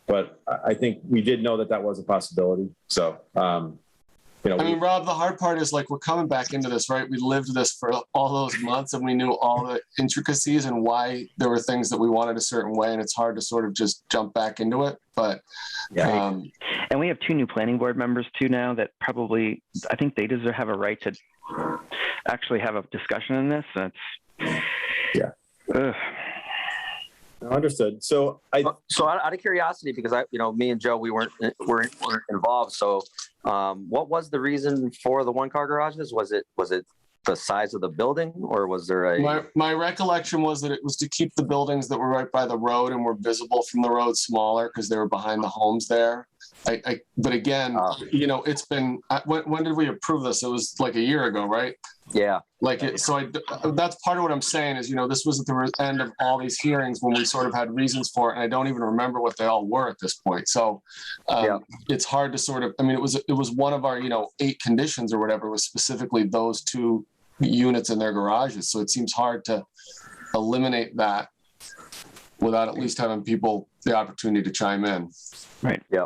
But I think we did know that was a possibility. So, Rob, the hard part is like we're coming back into this, right? We lived this for all those months and we knew all the intricacies and why there were things that we wanted a certain way. And it's hard to sort of just jump back into it. But and we have 2 new planning board members too now that probably, I think they deserve have a right to actually have a discussion in this. Understood. So out of curiosity, because me and Joe, we weren't involved. So what was the reason for the one-car garages? Was it the size of the building, or was there my recollection was that it was to keep the buildings that were right by the road and were visible from the road smaller because they were behind the homes there. But again, it's been, when did we approve this? It was like a year ago, right? Yeah. That's part of what I'm saying is, this was at the end of all these hearings when we sort of had reasons for it. And I don't even remember what they all were at this point. So it's hard to sort of, it was one of our, 8 conditions or whatever was specifically those 2 units in their garages. So it seems hard to eliminate that without at least having people the opportunity to chime in. Right. Yeah.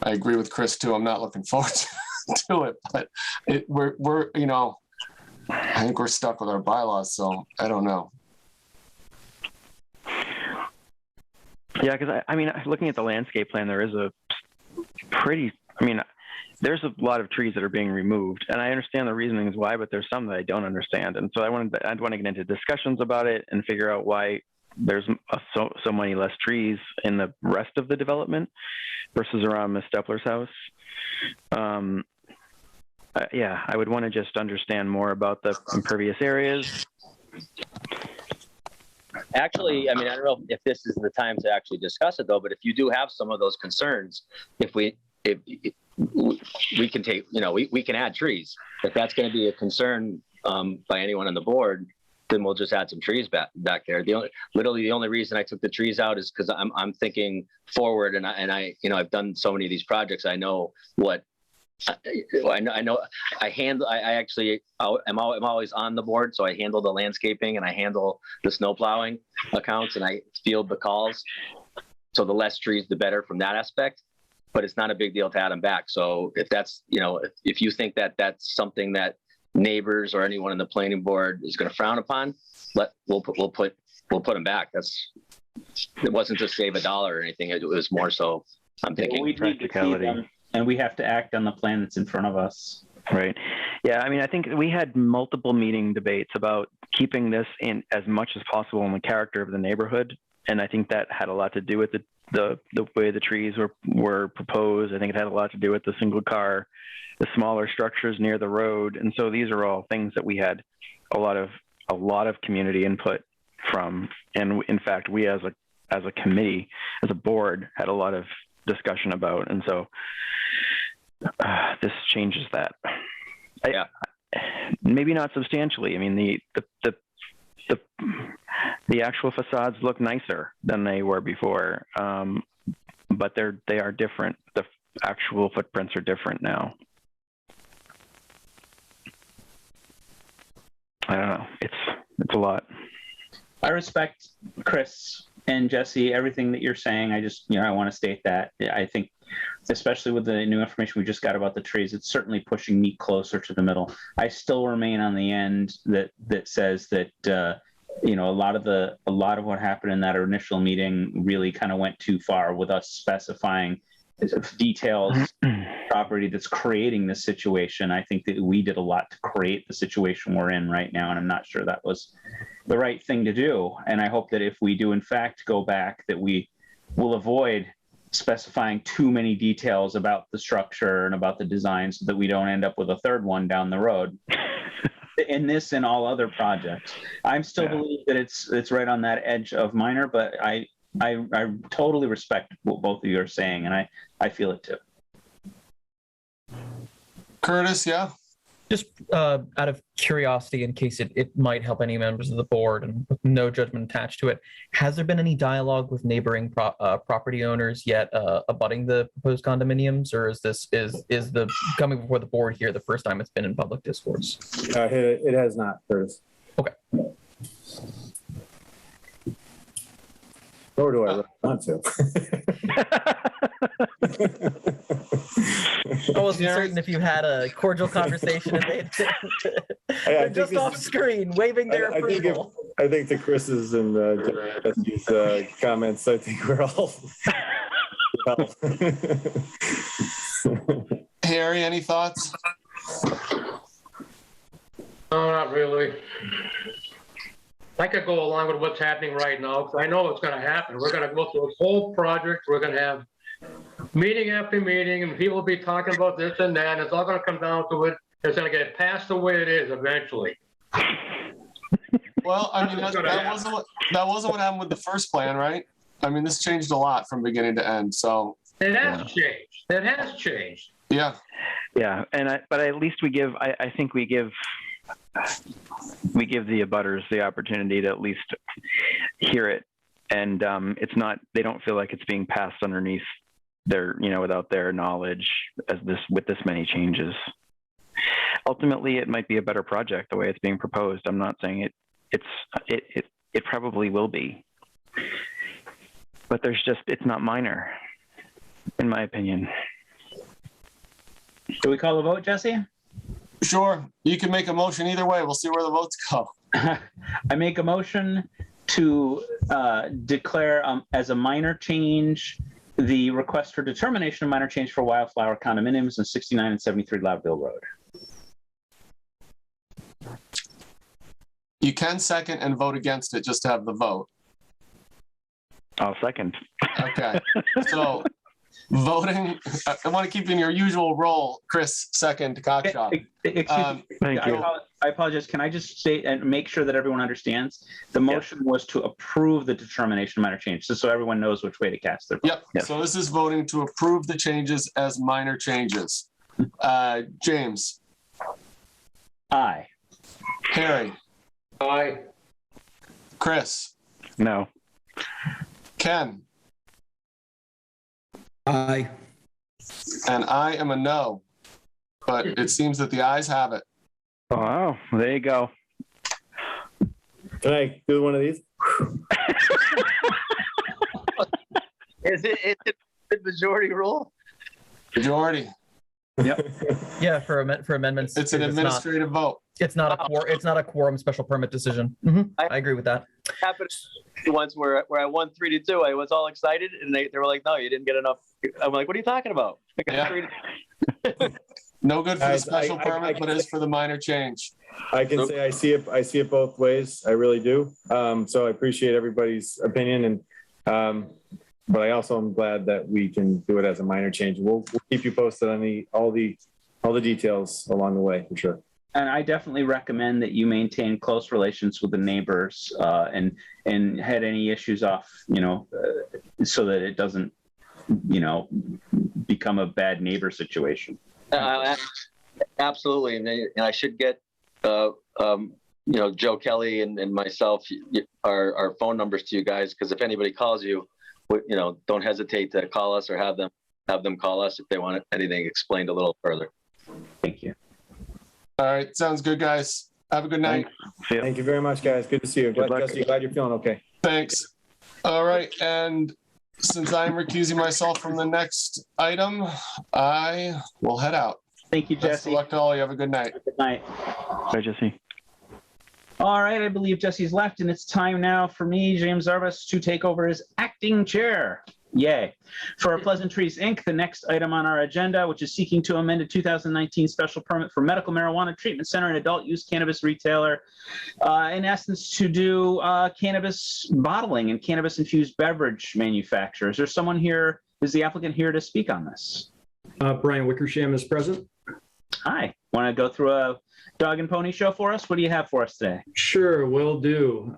I agree with Chris too. I'm not looking forward to it, but we're I think we're stuck with our bylaws, so I don't know. Yeah, because looking at the landscape plan, there is there's a lot of trees that are being removed, and I understand the reasonings why, but there's some that I don't understand, and so I'd want to get into discussions about it and figure out why there's so many less trees in the rest of the development versus around Ms. Stepler's house. I would want to just understand more about the impervious areas. Actually, I don't know if this is the time to actually discuss it though, but if you do have some of those concerns, if we can take, we can add trees. If that's going to be a concern by anyone on the board, then we'll just add some trees back there. Literally the only reason I took the trees out is because I'm thinking forward, and I I've done so many of these projects. I know what I know. I handle. I actually. I'm always on the board, so I handle the landscaping and I handle the snow plowing accounts, and I field the calls. So the less trees, the better from that aspect. But it's not a big deal to add them back. So if that's, if you think that that's something that neighbors or anyone in the planning board is going to frown upon, we'll put them back. It wasn't to save $1 or anything. It was more so. I'm thinking We need to see them, and we have to act on the plan that's in front of us. Right. Yeah. I mean, I think we had multiple meeting debates about keeping this in as much as possible in the character of the neighborhood. And I think that had a lot to do with the way the trees were proposed. I think it had a lot to do with the single car, the smaller structures near the road. And so these are all things that we had a lot of community input from. And in fact, we as a committee, as a board, had a lot of discussion about. And so this changes that. Yeah. Maybe not substantially. I mean, the actual facades look nicer than they were before, but they are different. The actual footprints are different now. I don't know. It's a lot. I respect Chris and Jesse, everything that you're saying. I just, I want to state that. I think, especially with the new information we just got about the trees, it's certainly pushing me closer to the middle. I still remain on the end that says that, a lot of what happened in that initial meeting really kind of went too far with us specifying details property that's creating this situation. I think that we did a lot to create the situation we're in right now, and I'm not sure that was the right thing to do. And I hope that if we do in fact go back, that we will avoid specifying too many details about the structure and about the design, so that we don't end up with a third one down the road. In this and all other projects, I'm still believe that it's right on that edge of minor, but I totally respect what both of you are saying, and I feel it too. Curtis, yeah. Just out of curiosity, in case it might help any members of the board, and with no judgment attached to it, has there been any dialogue with neighboring property owners yet abutting the proposed condominiums, or is the coming before the board here the first time it's been in public discourse? It has not, Curtis. Okay. Nor do I really want to. I wasn't certain if you had a cordial conversation and they're just off screen waving their approval. I think the Chris's and Jesse's comments, I think we're all. Harry, any thoughts? No, not really. I could go along with what's happening right now, because I know what's going to happen. We're going to go through this whole project. We're going to have meeting after meeting, and people will be talking about this and that, and it's all going to come down to it. It's going to get passed the way it is eventually. Well, I mean, that wasn't what happened with the first plan, right? I mean, this changed a lot from beginning to end. So it has changed. It has changed. Yeah. Yeah, but at least we give. I think we give the abutters the opportunity to at least hear it, and it's not. They don't feel like it's being passed underneath their, without their knowledge with this many changes. Ultimately, it might be a better project the way it's being proposed. I'm not saying it probably will be, but it's not minor, in my opinion. Do we call a vote, Jesse? Sure. You can make a motion either way. We'll see where the votes go. I make a motion to declare as a minor change the request for determination of minor change for Wildflower condominiums in 69 and 73 Loudville Road. You can second and vote against it just to have the vote. I'll second. Okay. So voting, I want to keep in your usual role, Chris, second, Cockshaw. Excuse me. Thank you. I apologize. Can I just state and make sure that everyone understands? The motion was to approve the determination of minor change, just so everyone knows which way to cast their vote. Yep. Yes. So this is voting to approve the changes as minor changes. James. Aye. Harry. Aye. Chris. No. Ken. Aye. And I am a no. but it seems that the ayes have it. Wow, there you go. Can I do one of these? Is it the majority rule? Majority. Yeah, for amendments. It's an administrative vote. It's not a quorum special permit decision. I agree with that. It happened once where I won 3-2. I was all excited, and they were like, "No, you didn't get enough." I'm like, "What are you talking about?" I got Yeah. 3-2. No good for the Guys, special I permit, can but is for the minor change. I can say I see it both ways. I really do. So I appreciate everybody's opinion, and but I also am glad that we can do it as a minor change. We'll keep you posted on all the details along the way for sure. And I definitely recommend that you maintain close relations with the neighbors and head any issues off, so that it doesn't, become a bad neighbor situation. Absolutely, and I should get Joe Kelly and myself our phone numbers to you guys, because if anybody calls you, don't hesitate to call us or have them call us if they want anything explained a little further. Thank you. All right. Sounds good, guys. Have a good night. Thank you very much, guys. Good to see you. Glad you're feeling okay. Thanks. All right. And since I'm recusing myself from the next item, I will head out. Thank you, Best of Jesse. luck to all. You have a good night. Good night. Bye, Jesse. All right, I believe Jesse's left, and it's time now for me, James Arbus, to take over as acting chair. Yay. For Pleasantries Inc., the next item on our agenda, which is seeking to amend a 2019 special permit for medical marijuana treatment center and adult use cannabis retailer, in essence, to do cannabis bottling and cannabis-infused beverage manufacturers. Is there someone here, is the applicant here to speak on this? Brian Wickersham is present. Hi. Want to go through a dog and pony show for us? What do you have for us today? Sure, will do.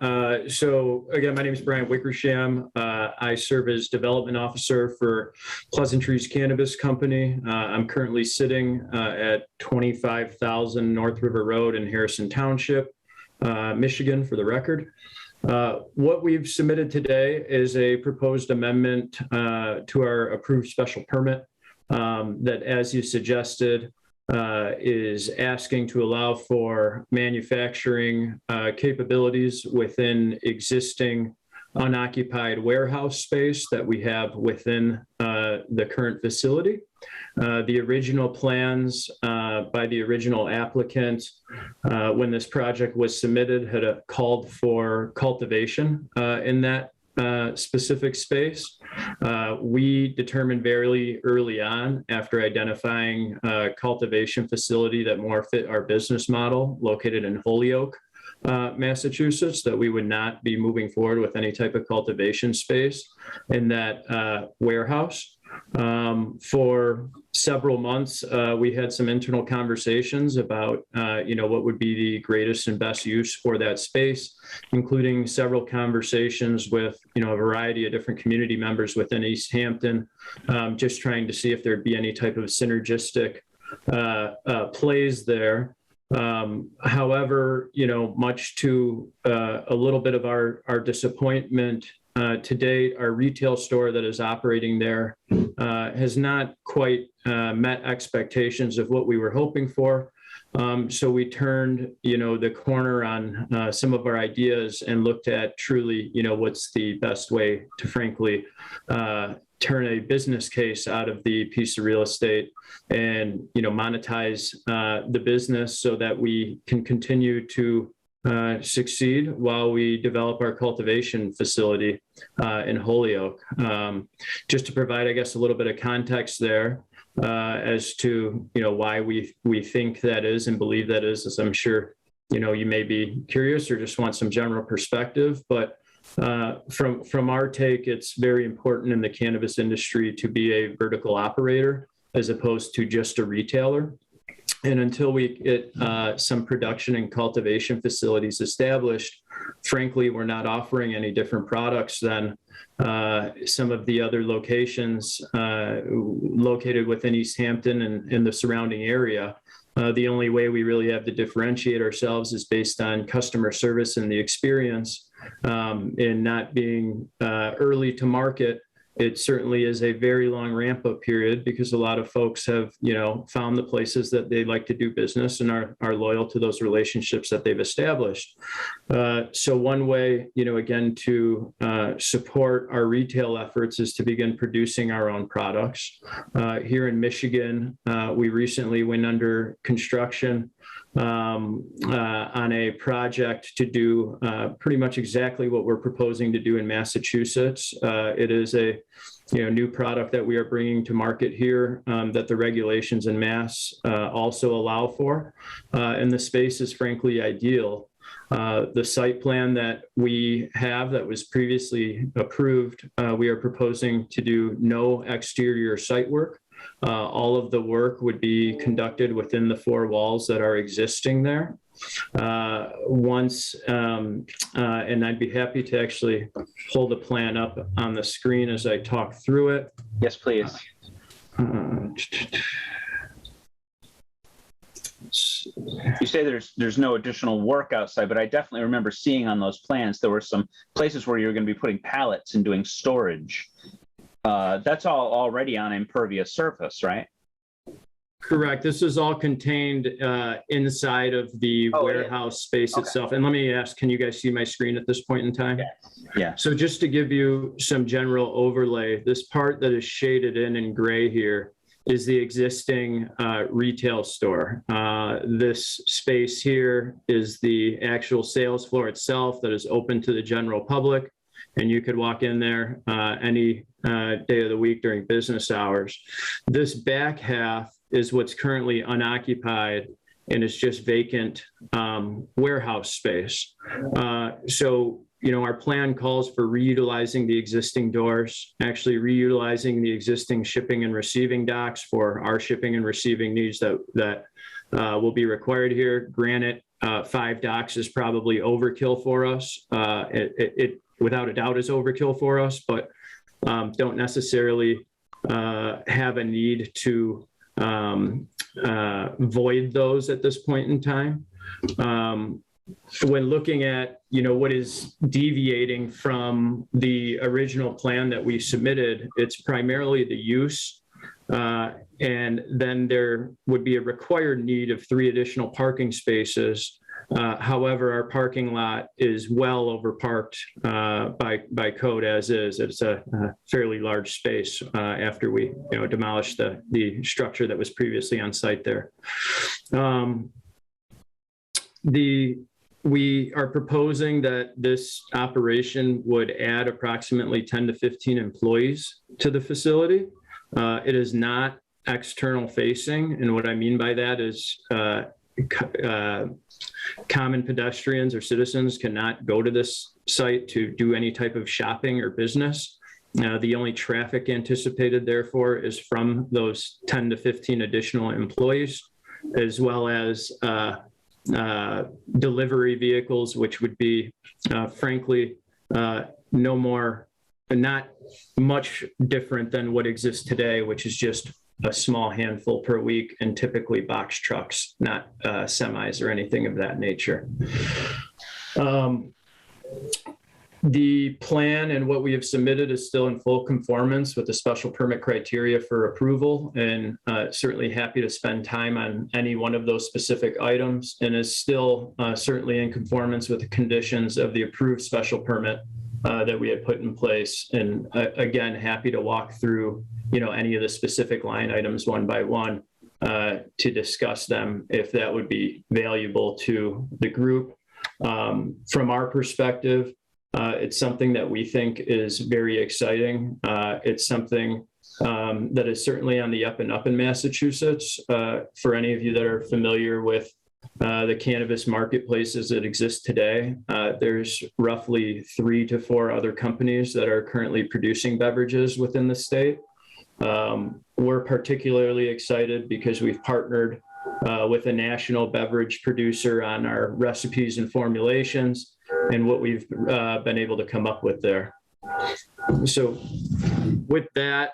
So again, my name is Brian Wickersham. I serve as development officer for Pleasantries Cannabis Company. I'm currently sitting at 25,000 North River Road in Harrison Township, Michigan, for the record. What we've submitted today is a proposed amendment to our approved special permit that, as you suggested, is asking to allow for manufacturing capabilities within existing unoccupied warehouse space that we have within the current facility. The original plans by the original applicant when this project was submitted had called for cultivation in that specific space. We determined very early on, after identifying a cultivation facility that more fit our business model, located in Holyoke, Massachusetts, that we would not be moving forward with any type of cultivation space in that warehouse. For several months, we had some internal conversations about, what would be the greatest and best use for that space, including several conversations with, a variety of different community members within Easthampton, just trying to see if there'd be any type of synergistic plays there. However, much to a little bit of our disappointment, to date, our retail store that is operating there has not quite met expectations of what we were hoping for. So we turned, the corner on some of our ideas and looked at truly, what's the best way to frankly turn a business case out of the piece of real estate and, monetize the business so that we can continue to succeed while we develop our cultivation facility in Holyoke. Just to provide, I guess, a little bit of context there as to, why we think that is and believe that is, as I'm sure, you may be curious or just want some general perspective. But from our take, it's very important in the cannabis industry to be a vertical operator as opposed to just a retailer. And until we get some production and cultivation facilities established, frankly, we're not offering any different products than some of the other locations located within Easthampton and in the surrounding area. The only way we really have to differentiate ourselves is based on customer service and the experience in not being early to market it certainly is a very long ramp up period because a lot of folks have, found the places that they like to do business and are loyal to those relationships that they've established. So one way, again, to support our retail efforts is to begin producing our own products. Here in Michigan, we recently went under construction on a project to do pretty much exactly what we're proposing to do in Massachusetts. It is a new product that we are bringing to market here that the regulations in Mass also allow for, and the space is frankly ideal. The site plan that we have that was previously approved, we are proposing to do no exterior site work. All of the work would be conducted within the four walls that are existing there. And I'd be happy to actually pull the plan up on the screen as I talk through it. Yes, please. You say there's no additional work outside, but I definitely remember seeing on those plans there were some places where you were going to be putting pallets and doing storage. That's all already on impervious surface, right? Correct. This is all contained inside of the warehouse space itself. And let me ask, can you guys see my screen at this point in time? Yeah. So just to give you some general overlay, this part that is shaded in gray here is the existing retail store. This space here is the actual sales floor itself that is open to the general public. And you could walk in there any day of the week during business hours. This back half is what's currently unoccupied and it's just vacant warehouse space. So, our plan calls for reutilizing the existing doors, actually reutilizing the existing shipping and receiving docks for our shipping and receiving needs that will be required here. Granted, 5 docks is probably overkill for us. It without a doubt is overkill for us, but don't necessarily have a need to void those at this point in time. When looking at, what is deviating from the original plan that we submitted, it's primarily the use. And then there would be a required need of 3 additional parking spaces. However, our parking lot is well overparked by code as is. It's a fairly large space after we demolished the structure that was previously on site there. We are proposing that this operation would add approximately 10 to 15 employees to the facility. It is not external facing, and what I mean by that is common pedestrians or citizens cannot go to this site to do any type of shopping or business. The only traffic anticipated, therefore, is from those 10 to 15 additional employees, as well as delivery vehicles, which would be, frankly, not much different than what exists today, which is just a small handful per week and typically box trucks, not semis or anything of that nature. The plan and what we have submitted is still in full conformance with the special permit criteria for approval, and certainly happy to spend time on any one of those specific items, and is still certainly in conformance with the conditions of the approved special permit that we had put in place. And again, happy to walk through any of the specific line items one by one to discuss them if that would be valuable to the group. From our perspective, it's something that we think is very exciting. It's something that is certainly on the up and up in Massachusetts. For any of you that are familiar with the cannabis marketplaces that exist today, there's roughly 3 to 4 other companies that are currently producing beverages within the state. We're particularly excited because we've partnered with a national beverage producer on our recipes and formulations and what we've been able to come up with there. So with that,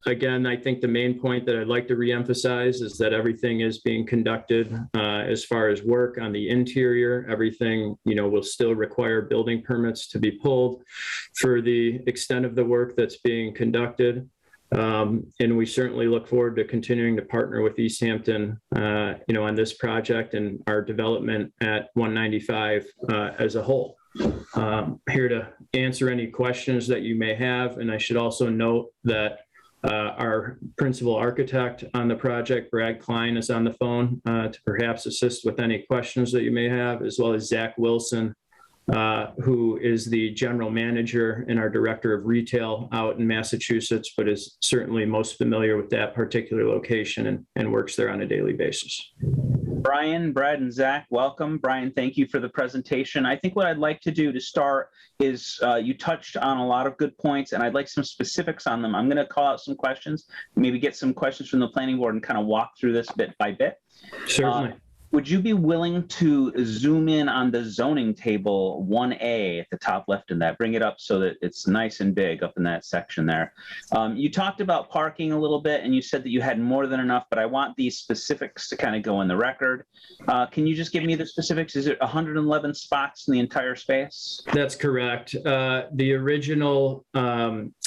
Again, I think the main point that I'd like to reemphasize is that everything is being conducted as far as work on the interior. Everything, will still require building permits to be pulled for the extent of the work that's being conducted. And we certainly look forward to continuing to partner with Easthampton, on this project and our development at 195 as a whole. Here to answer any questions that you may have. And I should also note that our principal architect on the project, Brad Klein, is on the phone to perhaps assist with any questions that you may have, as well as Zach Wilson, who is the general manager and our director of retail out in Massachusetts, but is certainly most familiar with that particular location and works there on a daily basis. Brian, Brad, and Zach, welcome. Brian, thank you for the presentation. I think what I'd like to do to start is you touched on a lot of good points, and I'd like some specifics on them. I'm going to call out some questions, maybe get some questions from the planning board and kind of walk through this bit by bit. Certainly. Would you be willing to zoom in on the zoning table 1A at the top left in that? Bring it up so that it's nice and big up in that section there. You talked about parking a little bit, and you said that you had more than enough, but I want these specifics to kind of go in the record. Can you just give me the specifics? Is it 111 spots in the entire space? That's correct. The original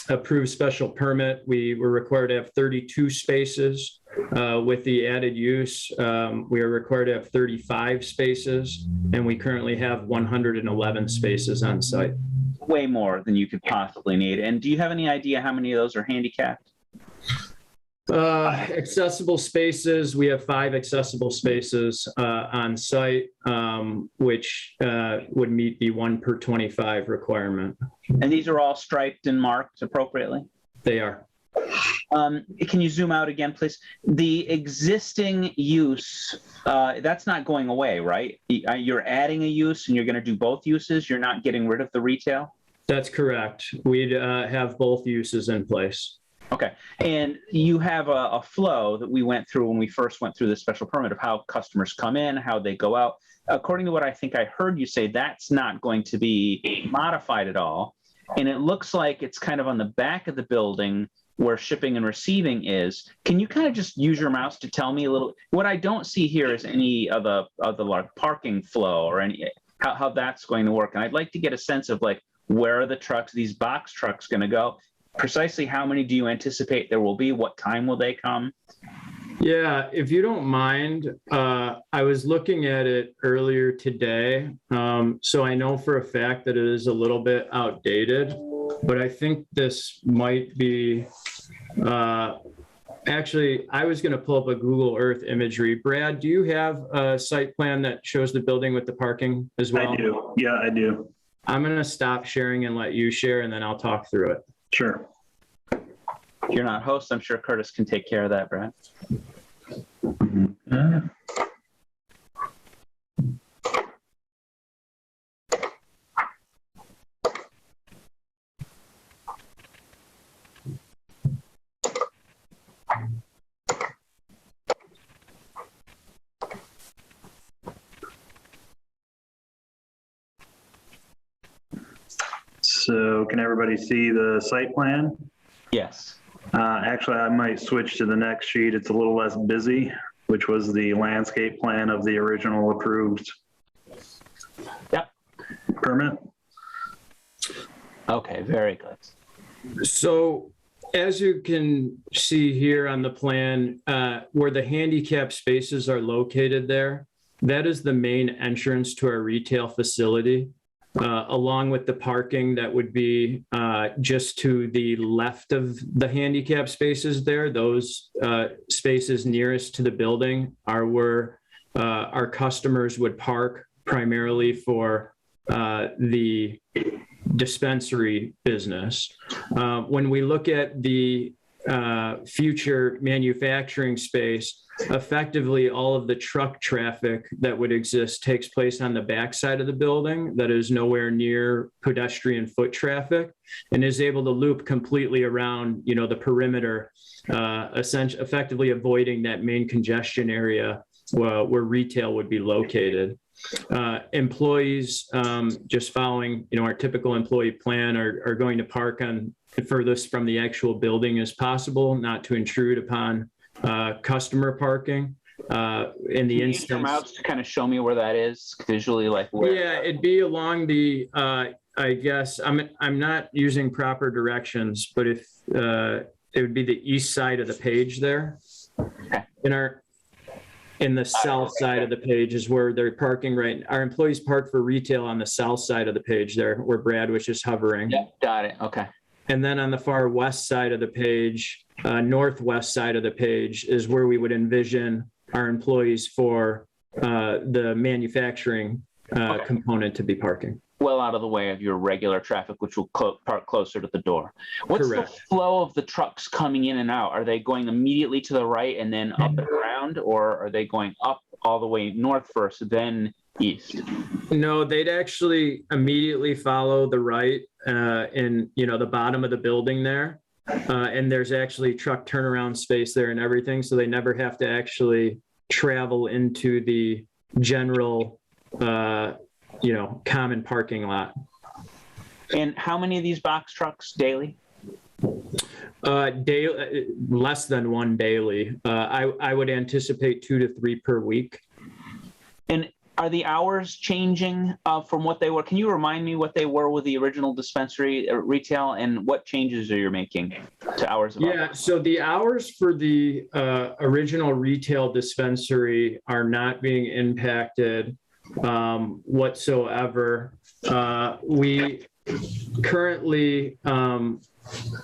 approved special permit, we were required to have 32 spaces. With the added use, we are required to have 35 spaces, and we currently have 111 spaces on site. Way more than you could possibly need. And do you have any idea how many of those are handicapped? Accessible spaces, we have 5 accessible spaces on site, which would meet the 1 per 25 requirement. And these are all striped and marked appropriately? They are. Can you zoom out again, please? The existing use, that's not going away, right? You're adding a use and you're going to do both uses? You're not getting rid of the retail? That's correct. We'd have both uses in place. Okay. And you have a flow that we went through when we first went through the special permit of how customers come in, how they go out. According to what I think I heard you say, that's not going to be modified at all. And it looks like it's kind of on the back of the building where shipping and receiving is. Can you kind of just use your mouse to tell me a little? What I don't see here is any of the like parking flow or any how that's going to work. And I'd like to get a sense of like, where are the trucks, these box trucks, going to go? Precisely how many do you anticipate there will be? What time will they come? Yeah, if you don't mind, I was looking at it earlier today. So I know for a fact that it is a little bit outdated, but I think this might be, actually, I was going to pull up a Google Earth imagery. Brad, do you have a site plan that shows the building with the parking as well? I do. Yeah, I do. I'm going to stop sharing and let you share, and then I'll talk through it. Sure. If you're not host, I'm sure Curtis can take care of that, Brad. So can everybody see the site plan? Yes. Actually, I might switch to the next sheet. It's a little less busy, which was the landscape plan of the original approved permit. Okay, very good. So as you can see here on the plan, where the handicap spaces are located there, that is the main entrance to our retail facility. Along with the parking that would be just to the left of the handicap spaces there. Those spaces nearest to the building are where our customers would park primarily for the dispensary business. When we look at the future manufacturing space, effectively all of the truck traffic that would exist takes place on the backside of the building that is nowhere near pedestrian foot traffic and is able to loop completely around, the perimeter, effectively avoiding that main congestion area where retail would be located. Employees, just following, our typical employee plan, are going to park on the furthest from the actual building as possible, not to intrude upon customer parking. In the Can you use your instance, mouse to kind of show me where that is visually, like where? yeah, it'd be along the. I guess I'm not using proper directions, but if it would be the east side of the page there. Okay. In the south side of the page is where they're parking right. Our employees park for retail on the south side of the page there, where Brad was just hovering. Yeah, got it. Okay. And then on the far west side of the page, northwest side of the page, is where we would envision our employees for the manufacturing Okay. component to be parking. Well out of the way of your regular traffic, which will park closer to the door. What's Correct. the flow of the trucks coming in and out? Are they going immediately to the right and then up and around, or are they going up all the way north first, then east? No, they'd actually immediately follow the right in the bottom of the building there. And there's actually truck turnaround space there and everything. So they never have to actually travel into the general common parking lot. And how many of these box trucks daily? Daily, less than one daily. I would anticipate 2 to 3 per week. And are the hours changing from what they were? Can you remind me what they were with the original dispensary retail, and what changes are you making to hours of Yeah, so the hours for the original retail dispensary are not being impacted whatsoever. We currently,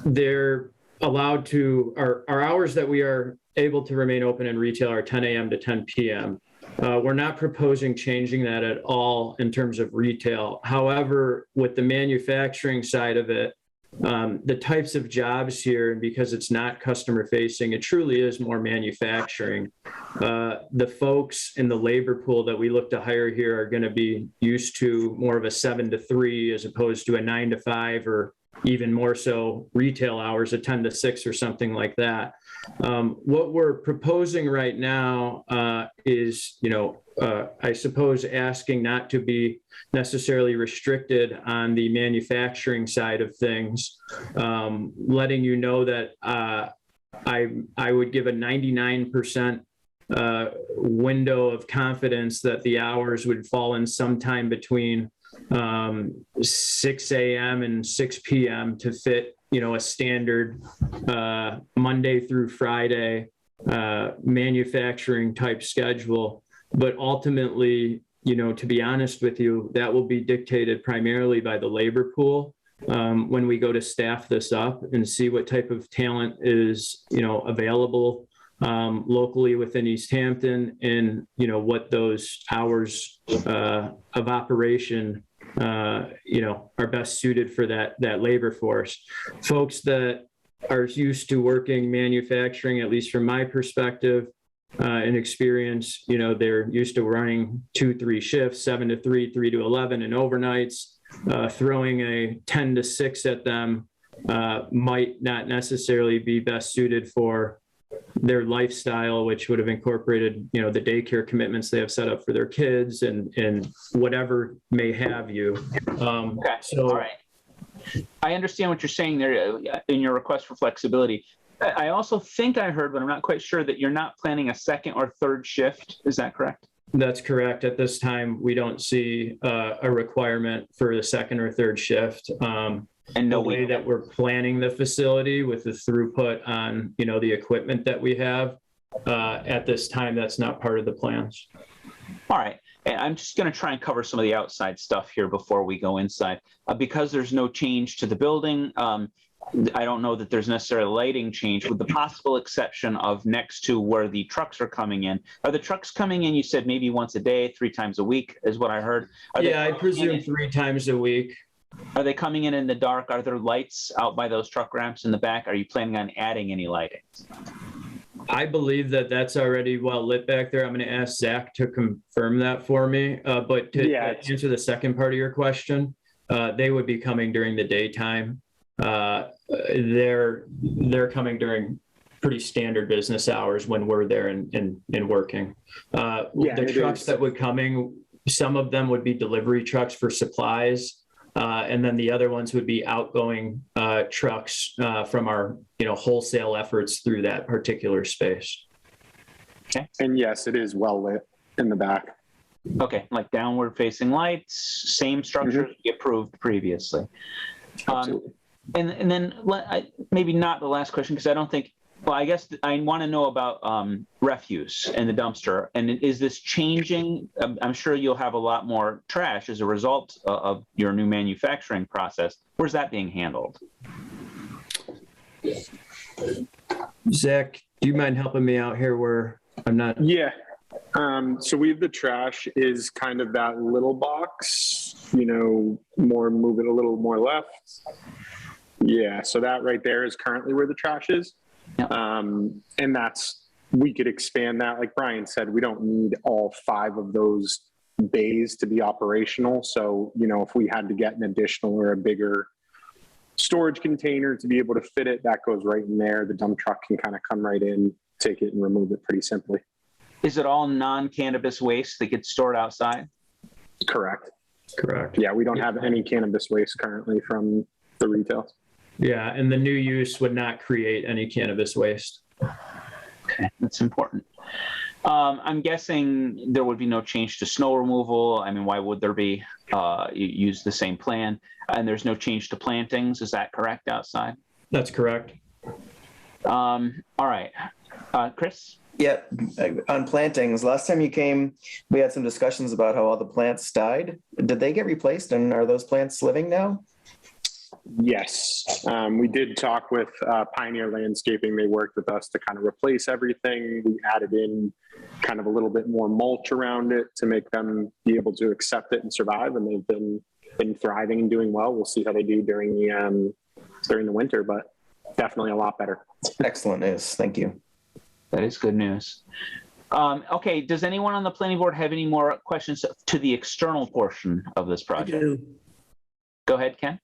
they're allowed to, our hours that we are able to remain open in retail are 10 a.m. to 10 p.m. We're not proposing changing that at all in terms of retail. However, with the manufacturing side of it, the types of jobs here, and because it's not customer facing, it truly is more manufacturing. The folks in the labor pool that we look to hire here are going to be used to more of a 7 to 3 as opposed to a 9 to 5, or even more so retail hours of 10 to 6 or something like that. What we're proposing right now is, I suppose, asking not to be necessarily restricted on the manufacturing side of things, letting you know that I would give a 99% window of confidence that the hours would fall in sometime between 6 a.m. and 6 p.m. to fit, a standard Monday through Friday manufacturing type schedule. But ultimately, to be honest with you, that will be dictated primarily by the labor pool when we go to staff this up and see what type of talent is, available locally within Easthampton, and, what those hours of operation are best suited for that labor force. Folks that are used to working manufacturing, at least from my perspective and experience, they're used to running 2-3 shifts, 7 to 3, 3 to 11, and overnights. Throwing a 10 to 6 at them might not necessarily be best suited for their lifestyle, which would have incorporated, the daycare commitments they have set up for their kids and whatever may have you. Okay. So, all right. I understand what you're saying there in your request for flexibility. I also think I heard, but I'm not quite sure, that you're not planning a second or third shift. Is that correct? That's correct. At this time, we don't see a requirement for the second or third shift. And no the way that we're planning the facility with the throughput on, the equipment that we have, at this time, that's not part of the plans. All right. And I'm just going to try and cover some of the outside stuff here before we go inside. Because there's no change to the building, I don't know that there's necessarily a lighting change, with the possible exception of next to where the trucks are coming in. Are the trucks coming in, you said maybe once a day, 3 times a week is what I heard? Yeah, I presume 3 times a week. Are they coming in the dark? Are there lights out by those truck ramps in the back? Are you planning on adding any lighting? I believe that that's already well lit back there. I'm going to ask Zach to confirm that for me. But to answer the second part of your question, they would be coming during the daytime. They're coming during pretty standard business hours when we're there and working. The trucks that would Some of them would be delivery trucks for supplies. And then the other ones would be outgoing trucks from our, wholesale efforts through that particular space. Okay. And yes, it is well lit in the back. Okay, like downward facing lights, same structure we approved previously. Absolutely. And then maybe not the last question, because I don't think, well, I guess I want to know about refuse and the dumpster. And is this changing? I'm sure you'll have a lot more trash as a result of your new manufacturing process. Where's that being handled? Zach, do you mind helping me out here where I'm not? Yeah. So the trash is kind of that little box, move it a little more left. Yeah. So that right there is currently where the trash is. Yep. And we could expand that. Like Brian said, we don't need all 5 of those bays to be operational. So, if we had to get an additional or a bigger storage container to be able to fit it, that goes right in there. The dump truck can kind of come right in, take it and remove it pretty simply. Is it all non-cannabis waste that gets stored outside? Correct. Correct. Yeah, we don't have any cannabis waste currently from the retail. Yeah, and the new use would not create any cannabis waste. Okay, that's important. I'm guessing there would be no change to snow removal. I mean, why would there be? You use the same plan, and there's no change to plantings. Is that correct outside? That's correct. All right. Chris? Yeah, on plantings, last time you came, we had some discussions about how all the plants died. Did they get replaced, and are those plants living now? Yes, we did talk with Pioneer Landscaping. They worked with us to kind of replace everything. We added in kind of a little bit more mulch around it to make them be able to accept it and survive. And they've been thriving and doing well. We'll see how they do during the winter, but definitely a lot better. Excellent news. Thank you. That is good news. Okay, does anyone on the planning board have any more questions to the external portion of this project? I do. Go ahead, Ken.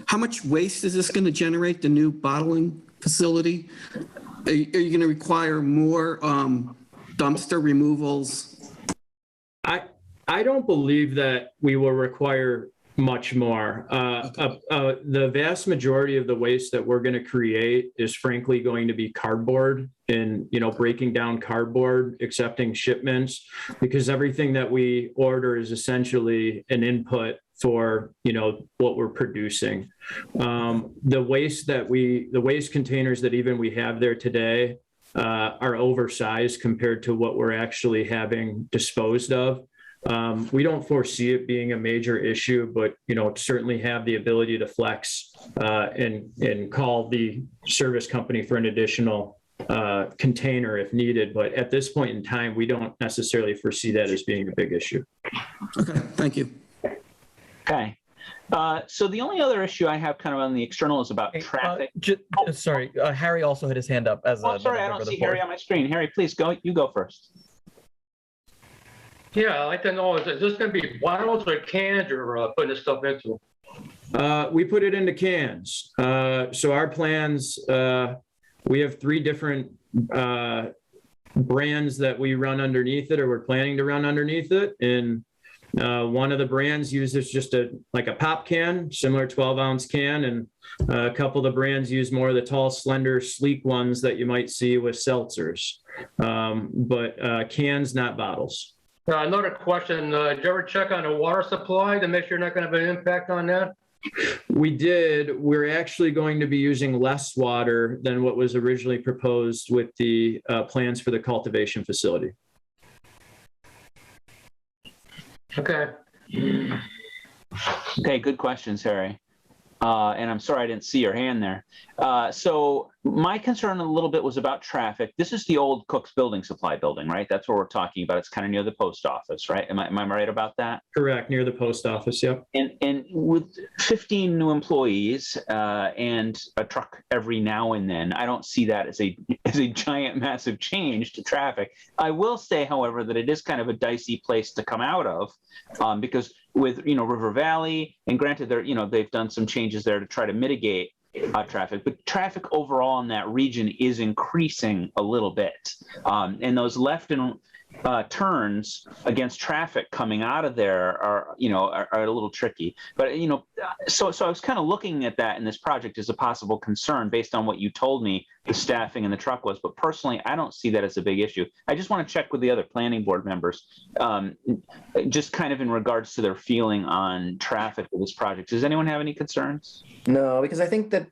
How much waste is this going to generate, the new bottling facility? Are you going to require more dumpster removals? I don't believe that we will require much more. The vast majority of the waste that we're going to create is frankly going to be cardboard and, breaking down cardboard, accepting shipments, because everything that we order is essentially an input for, what we're producing. The waste containers that even we have there today are oversized compared to what we're actually having disposed of. We don't foresee it being a major issue, but certainly have the ability to flex and call the service company for an additional container if needed. But at this point in time, we don't necessarily foresee that as being a big issue. Okay, thank you. Okay. So the only other issue I have kind of on the external is about traffic. Sorry, Harry also had his hand up as a. Sorry, I don't see Harry on my screen. Harry, please go. You go first. Yeah, I'd like to know, is this going to be bottles or cans you're putting this stuff into? We put it into cans. So our plans, we have 3 different brands that we run underneath it, or we're planning to run underneath it. And one of the brands uses just a pop can, similar 12-ounce can, and a couple of the brands use more of the tall, slender, sleek ones that you might see with seltzers. But cans, not bottles. Another question, did you ever check on the water supply to make sure you're not going to have an impact on that? We did. We're actually going to be using less water than what was originally proposed with the plans for the cultivation facility. Okay. Okay, good questions, Harry. And I'm sorry I didn't see your hand there. So my concern a little bit was about traffic. This is the old Cook's Building Supply building, right? That's what we're talking about. It's kind of near the post office, right? Am I right about that? Correct, near the post office, yep. And with 15 new employees and a truck every now and then, I don't see that as a giant, massive change to traffic. I will say, however, that it is kind of a dicey place to come out of because with River Valley, and granted they've done some changes there to try to mitigate traffic, but traffic overall in that region is increasing a little bit. And those left and turns against traffic coming out of there are a little tricky. But so I was kind of looking at that in this project as a possible concern based on what you told me the staffing and the truck was. But personally, I don't see that as a big issue. I just want to check with the other planning board members, just kind of in regards to their feeling on traffic with this project. Does anyone have any concerns? No, because I think that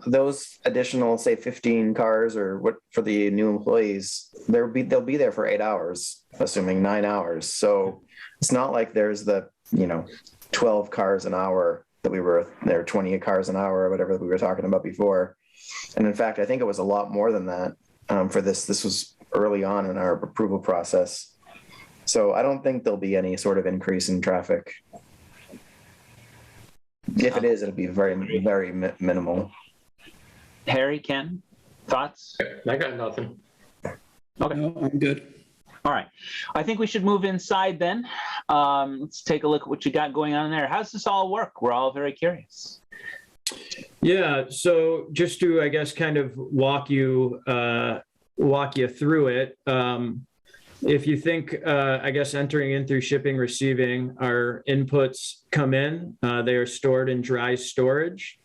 those additional, say, 15 cars or what for the new employees, they'll be there for 8 hours, assuming 9 hours. So it's not like there's the 12 cars an hour that we were there, 20 cars an hour or whatever that we were talking about before. And in fact, I think it was a lot more than that for this. This was early on in our approval process. So I don't think there'll be any sort of increase in traffic. If it is, it'll be very, very minimal. Harry, Ken, thoughts? I got nothing. Okay. No, I'm good. All right. I think we should move inside then. Let's take a look at what you got going on in there. How's this all work? We're all very curious. Yeah, so just to, I guess, kind of walk you through it. If you think, I guess, entering in through shipping, receiving, our inputs come in, they are stored in dry storage.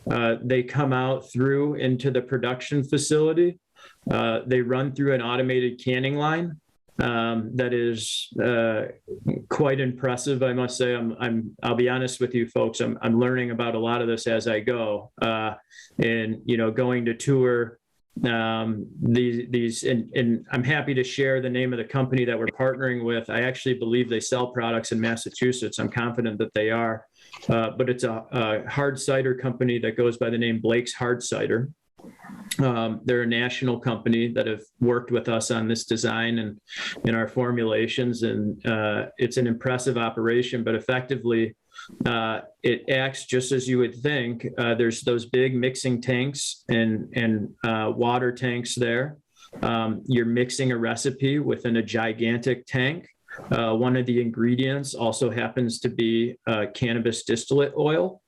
They come out through into the production facility. They run through an automated canning line that is quite impressive, I must say. I'll be honest with you folks, I'm learning about a lot of this as I go, and going to tour these and I'm happy to share the name of the company that we're partnering with. I actually believe they sell products in Massachusetts. I'm confident that they are, but it's a hard cider company that goes by the name Blake's Hard Cider. They're a national company that have worked with us on this design and in our formulations, and it's an impressive operation, but effectively it acts just as you would think. There's those big mixing tanks and water tanks there. You're mixing a recipe within a gigantic tank. One of the ingredients also happens to be cannabis distillate oil.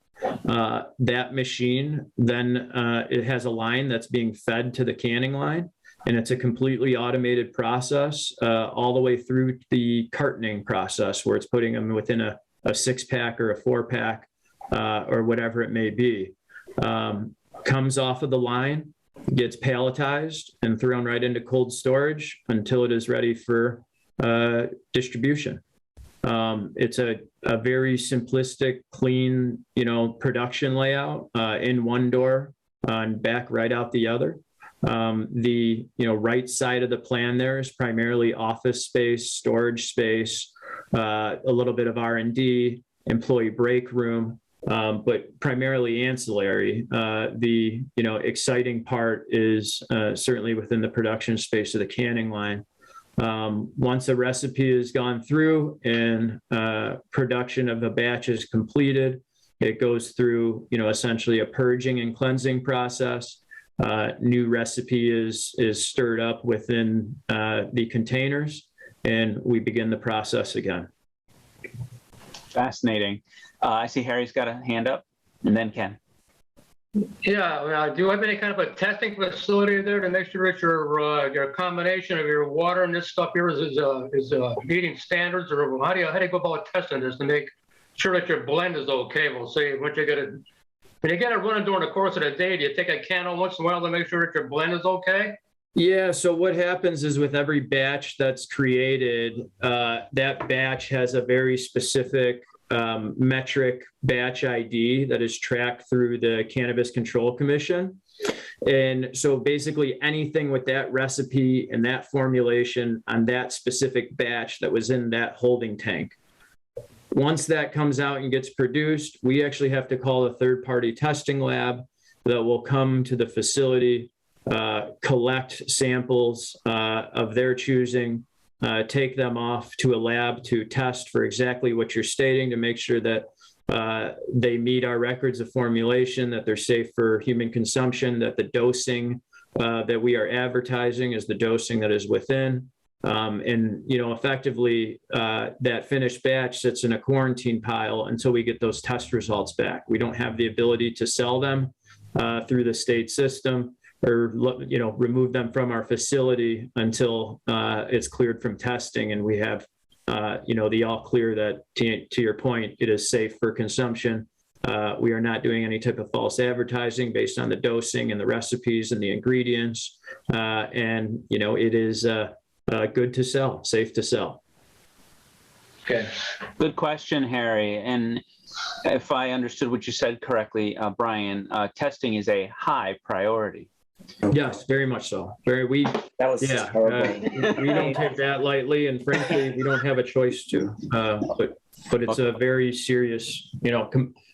That machine then it has a line that's being fed to the canning line, and it's a completely automated process all the way through the cartoning process, where it's putting them within a 6-pack or a 4-pack or whatever it may be. Comes off of the line, gets palletized and thrown right into cold storage until it is ready for distribution. It's a very simplistic, clean, production layout in one door and back right out the other. The right side of the plan there is primarily office space, storage space, a little bit of R&D, employee break room, but primarily ancillary. The exciting part is certainly within the production space of the canning line. Once a recipe has gone through and production of a batch is completed, it goes through essentially a purging and cleansing process. New recipe is stirred up within the containers, and we begin the process again. Fascinating. I see Harry's got a hand up, and then Ken. Yeah, do you have any kind of a testing facility there to make sure that your combination of your water and this stuff here is meeting standards, or how do you go about testing this to make sure that your blend is okay? We'll say when you get it running during the course of the day, do you take a can once in a while to make sure that your blend is okay? Yeah, so what happens is with every batch that's created, that batch has a very specific metric batch ID that is tracked through the Cannabis Control Commission. And so basically anything with that recipe and that formulation on that specific batch that was in that holding tank. Once that comes out and gets produced, we actually have to call a third-party testing lab that will come to the facility, collect samples of their choosing, take them off to a lab to test for exactly what you're stating, to make sure that they meet our records of formulation, that they're safe for human consumption, that the dosing that we are advertising is the dosing that is within. And effectively, that finished batch sits in a quarantine pile until we get those test results back. We don't have the ability to sell them through the state system. remove them from our facility until it's cleared from testing and we have the all clear that, to your point, it is safe for consumption. We are not doing any type of false advertising based on the dosing and the recipes and the ingredients. And it is good to sell, safe to sell. Okay. Good question, Harry. And if I understood what you said correctly, Brian, testing is a high priority. Yes, very much so. We don't take that lightly, and frankly, we don't have a choice to. But it's a very serious,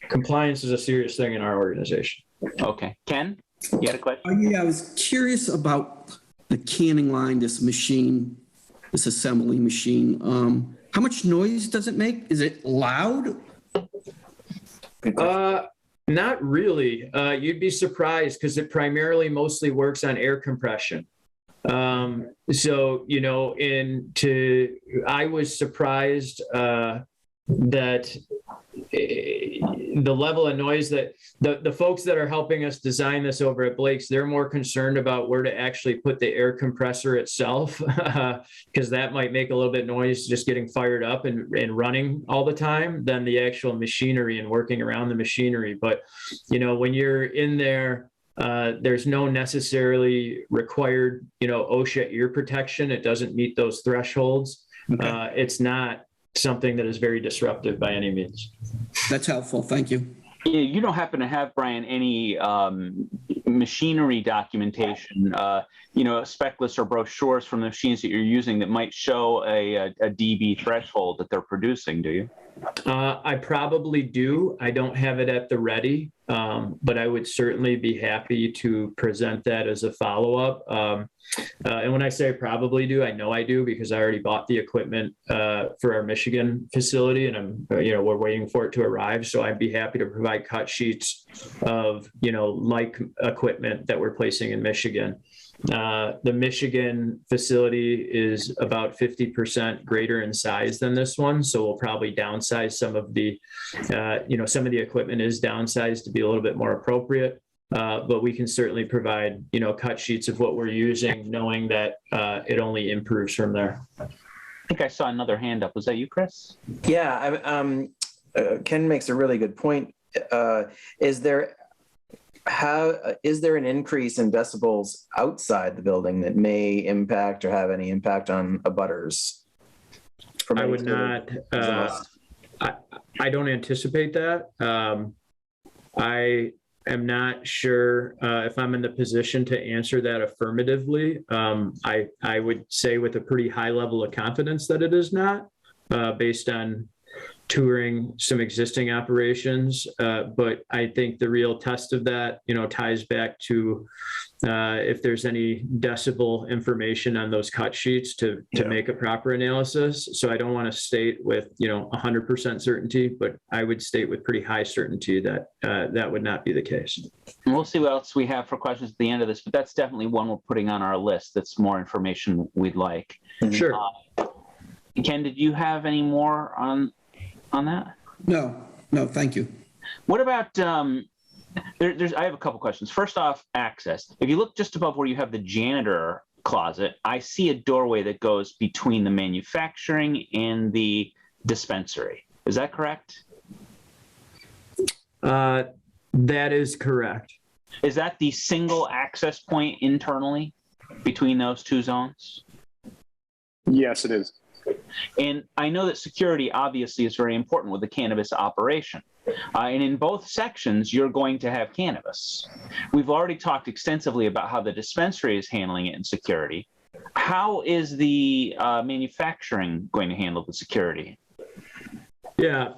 compliance is a serious thing in our organization. Okay. Ken, you had a question? Yeah, I was curious about the canning line, this machine, this assembly machine. How much noise does it make? Is it loud? Not really. You'd be surprised because it primarily mostly works on air compression. I was surprised that the level of noise that the folks that are helping us design this over at Blake's, they're more concerned about where to actually put the air compressor itself, because that might make a little bit noise just getting fired up and running all the time than the actual machinery and working around the machinery. But, when you're in there, there's no necessarily required, OSHA ear protection. It doesn't meet those thresholds. Okay. It's not something that is very disruptive by any means. That's helpful. Thank you. You don't happen to have, Brian, any machinery documentation, spec lists or brochures from the machines that you're using that might show a dB threshold that they're producing, do you? I probably do. I don't have it at the ready, but I would certainly be happy to present that as a follow-up. And when I say I probably do, I know I do because I already bought the equipment for our Michigan facility, and we're waiting for it to arrive. So I'd be happy to provide cut sheets of like equipment that we're placing in Michigan. The Michigan facility is about 50% greater in size than this one, so we'll probably downsize some of the, some of the equipment is downsized to be a little bit more appropriate. But we can certainly provide, cut sheets of what we're using, knowing that it only improves from there. I think I saw another hand up. Was that you, Chris? Yeah, Ken makes a really good point. Is there an increase in decibels outside the building that may impact or have any impact on abutters? I would not. I don't anticipate that. I am not sure if I'm in the position to answer that affirmatively. I would say with a pretty high level of confidence that it is not, based on touring some existing operations. But I think the real test of that, ties back to if there's any decibel information on those cut sheets to make a proper analysis. So I don't want to state with, 100% certainty, but I would state with pretty high certainty that that would not be the case. And we'll see what else we have for questions at the end of this, but that's definitely one we're putting on our list. That's more information we'd like. Sure. Ken, did you have any more on that? No, thank you. What about, I have a couple questions. First off, access. If you look just above where you have the janitor closet, I see a doorway that goes between the manufacturing and the dispensary. Is that correct? That is correct. Is that the single access point internally between those two zones? Yes, it is. And I know that security obviously is very important with the cannabis operation. And in both sections, you're going to have cannabis. We've already talked extensively about how the dispensary is handling it in security. How is the manufacturing going to handle the security? Yeah,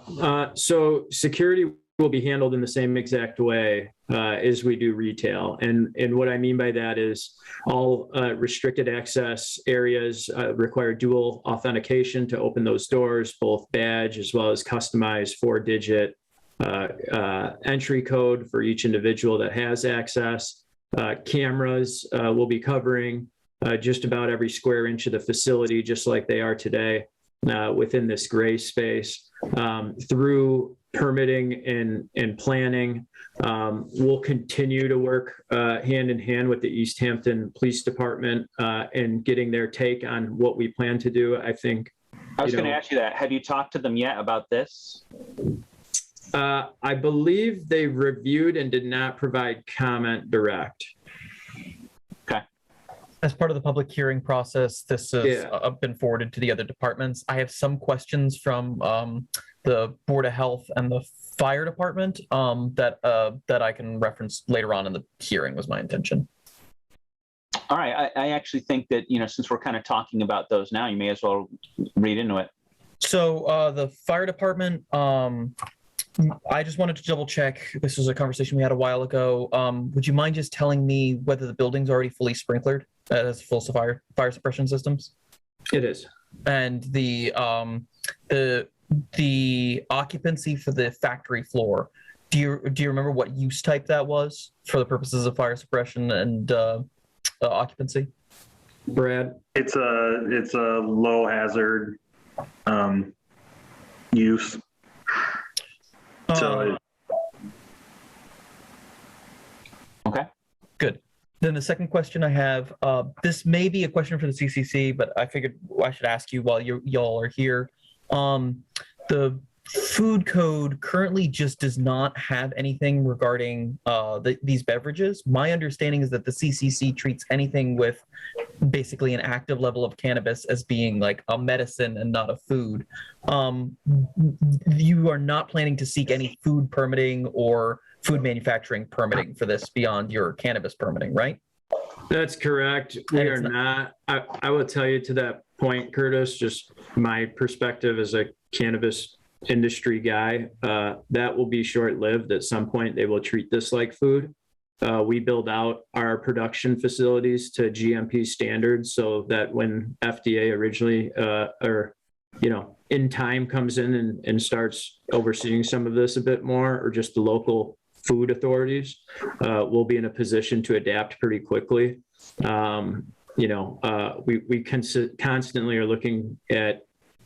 so security will be handled in the same exact way as we do retail. And what I mean by that is all restricted access areas require dual authentication to open those doors, both badge as well as customized 4-digit entry code for each individual that has access. Cameras will be covering just about every square inch of the facility, just like they are today within this gray space. Through permitting and planning. We'll continue to work hand in hand with the Easthampton Police Department and getting their take on what we plan to do. I think. I was going to ask you that. Have you talked to them yet about this? I believe they reviewed and did not provide comment direct. Okay. As part of the public hearing process, this has been forwarded to the other departments. I have some questions from the Board of Health and the Fire Department that I can reference later on in the hearing was my intention. All right. I actually think that, since we're kind of talking about those now, you may as well read into it. So the Fire Department, I just wanted to double check. This was a conversation we had a while ago. Would you mind just telling me whether the building's already fully sprinklered as full fire suppression systems? It is. And the occupancy for the factory floor, do you remember what use type that was for the purposes of fire suppression and occupancy? Brad? It's a low hazard use. So okay, good. Then the second question I have, this may be a question for the CCC, but I figured I should ask you while y'all are here. The food code currently just does not have anything regarding these beverages. My understanding is that the CCC treats anything with basically an active level of cannabis as being like a medicine and not a food. You are not planning to seek any food permitting or food manufacturing permitting for this beyond your cannabis permitting, right? That's correct. We are not. I will tell you to that point, Curtis, just my perspective as a cannabis industry guy, that will be short-lived. At some point, they will treat this like food. We build out our production facilities to GMP standards so that when FDA originally, in time comes in and starts overseeing some of this a bit more, or just the local food authorities, we'll be in a position to adapt pretty quickly. We constantly are looking at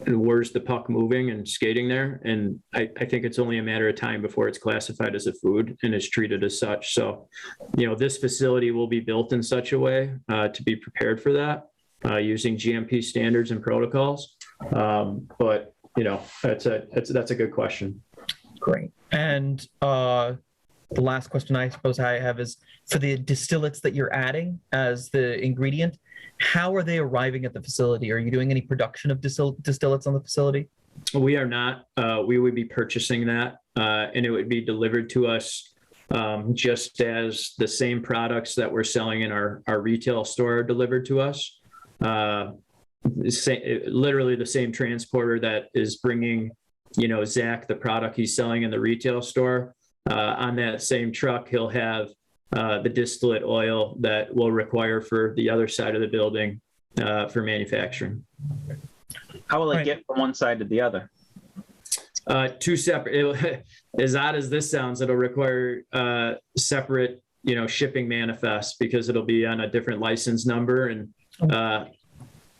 where's the puck moving and skating there. And I think it's only a matter of time before it's classified as a food and is treated as such. So, this facility will be built in such a way to be prepared for that using GMP standards and protocols. But that's a good question. Great. And the last question I suppose I have is for the distillates that you're adding as the ingredient, how are they arriving at the facility? Are you doing any production of distillates on the facility? We are not. We would be purchasing that, and it would be delivered to us just as the same products that we're selling in our retail store are delivered to us. Literally the same transporter that is bringing, Zach, the product he's selling in the retail store. On that same truck, he'll have the distillate oil that we'll require for the other side of the building for manufacturing. How will it get from one side to the other? Two separate. As odd as this sounds, it'll require separate, shipping manifests because it'll be on a different license number, and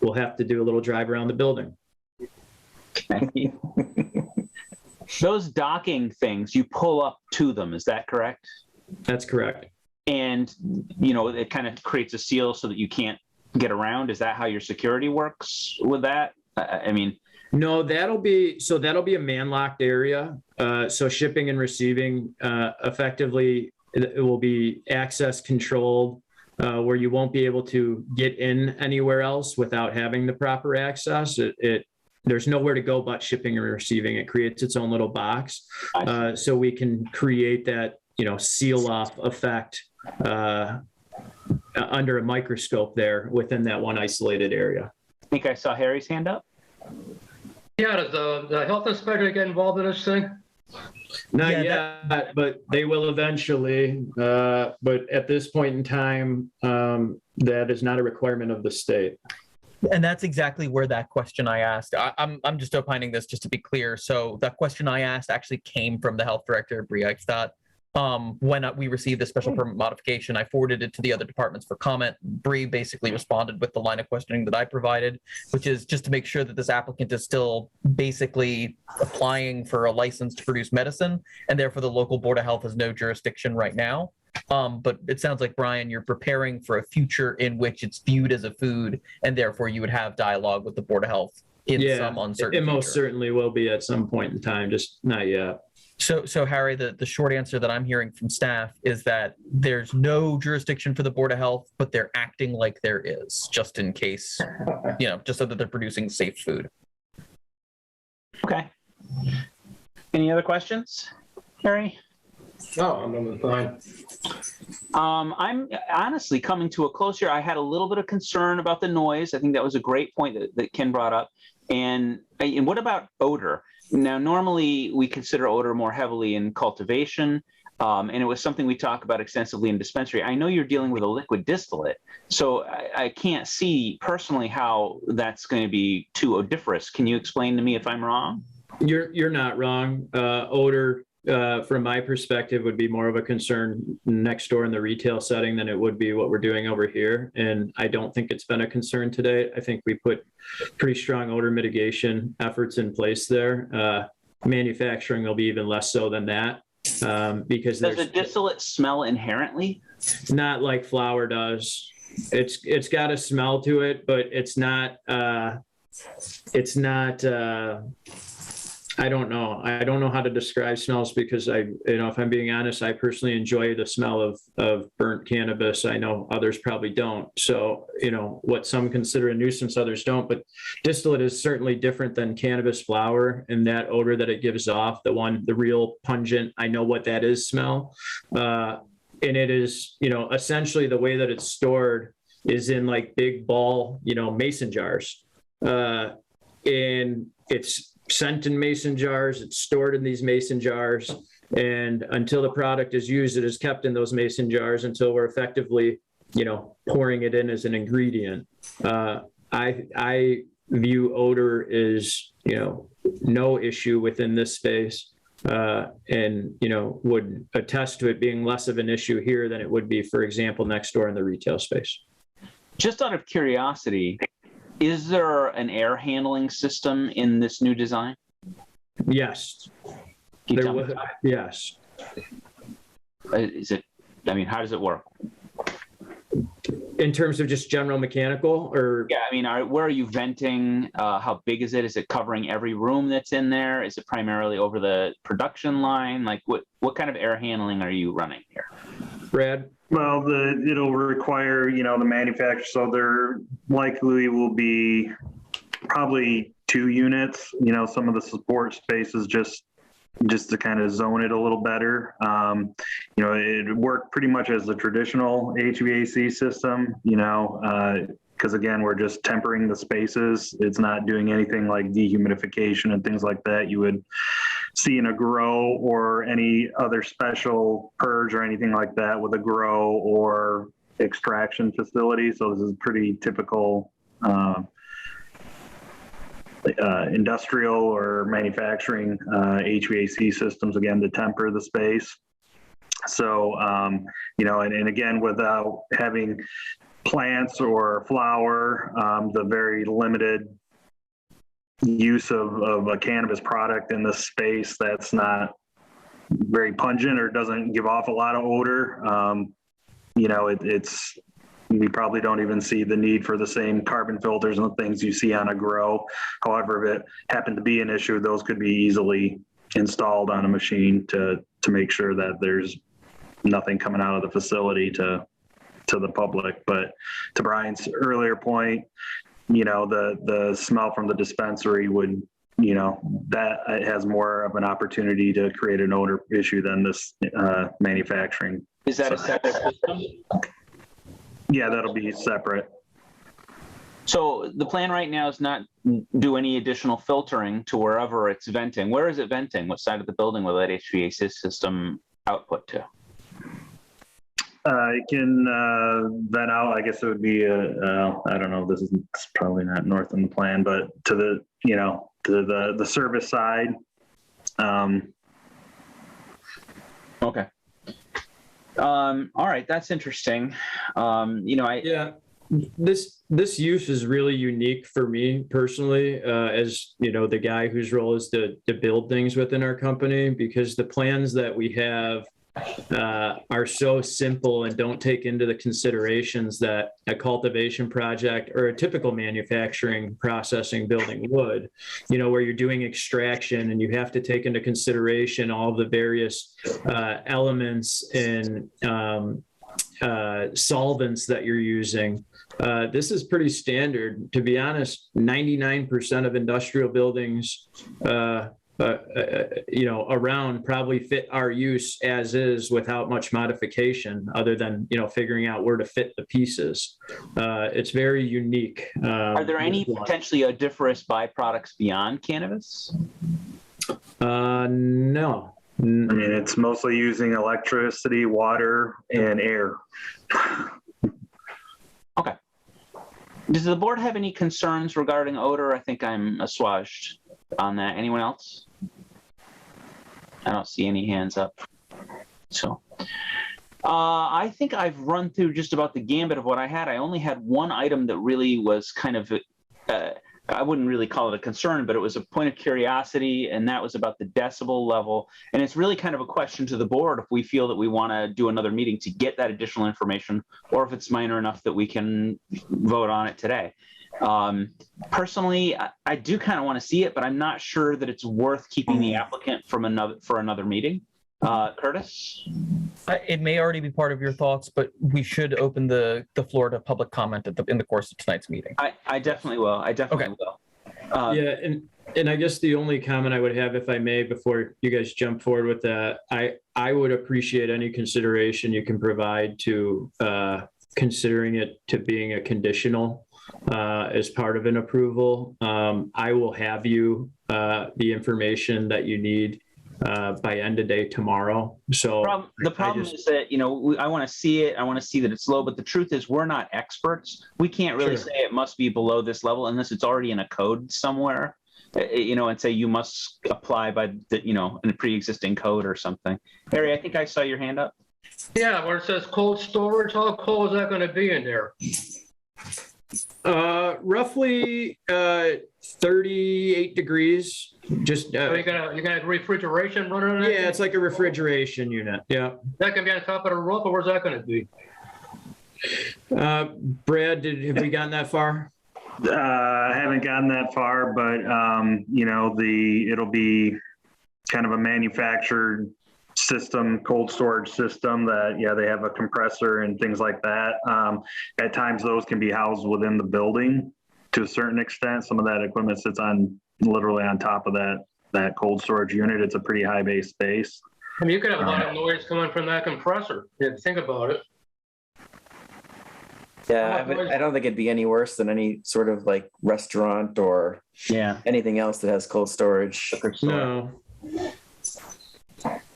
we'll have to do a little drive around the building. Those docking things, you pull up to them, is that correct? That's correct. And, it kind of creates a seal so that you can't get around. Is that how your security works with that? No, that'll be a man-locked area. So shipping and receiving, effectively, it will be access controlled, where you won't be able to get in anywhere else without having the proper access. There's nowhere to go but shipping and receiving. It creates its own little box. So we can create that, seal off effect under a microscope there within that one isolated area. I think I saw Harry's hand up. Yeah, does the health inspector get involved in this thing? Not yet, but they will eventually. But at this point in time, that is not a requirement of the state. And that's exactly where that question I asked. I'm just opining this just to be clear. So that question I asked actually came from the health director, Brie Eichstadt. when we received the special permit modification, I forwarded it to the other departments for comment. Bree basically responded with the line of questioning that I provided, which is just to make sure that this applicant is still basically applying for a license to produce medicine, and therefore the local board of health has no jurisdiction right now. But it sounds like, Brian, you're preparing for a future in which it's viewed as a food, and therefore you would have dialogue with the board of health in some uncertain it most future. certainly will be at some point in time, just not yet. So Harry, the short answer that I'm hearing from staff is that there's no jurisdiction for the Board of Health, but they're acting like there is, just in case, just so that they're producing safe food. Okay. Any other questions, Harry? No, I'm fine. I'm honestly coming to a close here. I had a little bit of concern about the noise. I think that was a great point that Ken brought up. And what about odor? Now, normally we consider odor more heavily in cultivation, and it was something we talk about extensively in dispensary. I know you're dealing with a liquid distillate, so I can't see personally how that's going to be too odoriferous. Can you explain to me if I'm wrong? You're not wrong. Odor, from my perspective, would be more of a concern next door in the retail setting than it would be what we're doing over here. And I don't think it's been a concern today. I think we put pretty strong odor mitigation efforts in place there. Manufacturing will be even less so than that, because does a distillate smell inherently? Not like flour does. It's got a smell to it, but it's not. I don't know. I don't know how to describe smells because if I'm being honest, I personally enjoy the smell of burnt cannabis. I know others probably don't. So, what some consider a nuisance, others don't. But distillate is certainly different than cannabis flower, and that odor that it gives off, the real pungent, I know what that is smell. And it is, essentially the way that it's stored is in like big ball, mason jars. And it's sent in mason jars, it's stored in these mason jars, and until the product is used, it is kept in those mason jars until we're effectively, pouring it in as an ingredient. I view odor as, no issue within this space, and, would attest to it being less of an issue here than it would be, for example, next door in the retail space. Just out of curiosity, is there an air handling system in this new design? Yes. Yes. Is it? How does it work? In terms of just general mechanical, or? Yeah, where are you venting? How big is it? Is it covering every room that's in there? Is it primarily over the production line? Like, what kind of air handling are you running here? Brad? Well, it'll require, the manufacturer, so there likely will be probably 2 units, some of the support spaces just to kind of zone it a little better. It worked pretty much as the traditional HVAC system, because again, we're just tempering the spaces. It's not doing anything like dehumidification and things like that you would see in a grow or any other special purge or anything like that with a grow or extraction facility. So this is pretty typical industrial or manufacturing HVAC systems, again, to temper the space. So, and again, without having plants or flower, the very limited use of a cannabis product in this space that's not very pungent or doesn't give off a lot of odor. We probably don't even see the need for the same carbon filters and the things you see on a grow. However, if it happened to be an issue, those could be easily installed on a machine to make sure that there's nothing coming out of the facility to the public. But to Brian's earlier point, the smell from the dispensary would, that it has more of an opportunity to create an odor issue than this manufacturing. Is that a separate system? Yeah, that'll be separate. So the plan right now is not do any additional filtering to wherever it's venting. Where is it venting? What side of the building will that HVAC system output to? It can vent out. I guess it would be I don't know. This is probably not north on the plan, but to the the service side. Okay. All right, that's interesting. Yeah, this use is really unique for me personally, as the guy whose role is to build things within our company, because the plans that we have are so simple and don't take into the considerations that a cultivation project or a typical manufacturing processing building would, where you're doing extraction and you have to take into consideration all of the various elements and solvents that you're using. This is pretty standard. To be honest, 99% of industrial buildings around probably fit our use as is without much modification, other than figuring out where to fit the pieces. It's very unique. Are there any potentially odoriferous byproducts beyond cannabis? No. I mean, it's mostly using electricity, water, and air. Okay. Does the board have any concerns regarding odor? I think I'm assuaged on that. Anyone else? I don't see any hands up. So I think I've run through just about the gambit of what I had. I only had one item that really was kind of, I wouldn't really call it a concern, but it was a point of curiosity, and that was about the decibel level. And it's really kind of a question to the board if we feel that we want to do another meeting to get that additional information, or if it's minor enough that we can vote on it today. Personally, I do kind of want to see it, but I'm not sure that it's worth keeping the applicant for another meeting. Curtis? It may already be part of your thoughts, but we should open the floor to public comment in the course of tonight's meeting. I definitely will. Will. Yeah, and I guess the only comment I would have, if I may, before you guys jump forward with that, I would appreciate any consideration you can provide to considering it to being a conditional as part of an approval. I will have you the information that you need by end of day tomorrow. So the problem is that, I want to see it. I want to see that it's low, but the truth is we're not experts. We can't really say it must be below this level unless it's already in a code somewhere, and say you must apply by in a pre-existing code or something. Harry, I think I saw your hand up. Yeah, where it says cold storage, how cold is that going to be in there? Roughly 38 degrees. Just So you got a refrigeration running on it? yeah, it's like a refrigeration unit. Yeah. That can be on top of the roof, or where's that going to be? Brad, have we gotten that far? I haven't gotten that far, but it'll be kind of a manufactured system, cold storage system that they have a compressor and things like that. At times those can be housed within the building to a certain extent. Some of that equipment sits literally on top of that cold storage unit. It's a pretty high base space. I mean, you could have a lot of noise coming from that compressor. If you think about it. Yeah, I don't think it'd be any worse than any sort of like restaurant or anything else that has cold storage. No.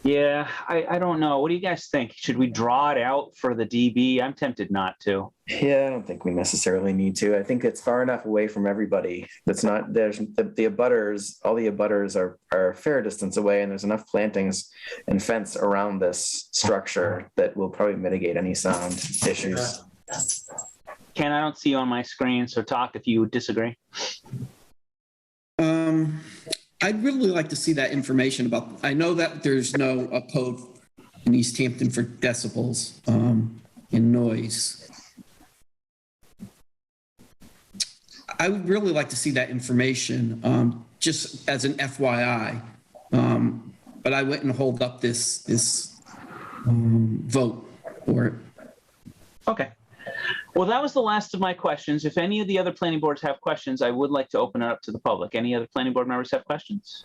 Yeah, I don't know. What do you guys think? Should we draw it out for the DB? I'm tempted not to. Yeah, I don't think we necessarily need to. I think it's far enough away from everybody. There's all the abutters are a fair distance away, and there's enough plantings and fence around this structure that will probably mitigate any sound issues. Ken, I don't see you on my screen, so talk if you disagree. I'd really like to see that information about, I know that there's no code in Easthampton for decibels and noise. I would really like to see that information just as an FYI. But I wouldn't hold up this vote for it. Okay. Well, that was the last of my questions. If any of the other planning boards have questions, I would like to open it up to the public. Any other planning board members have questions?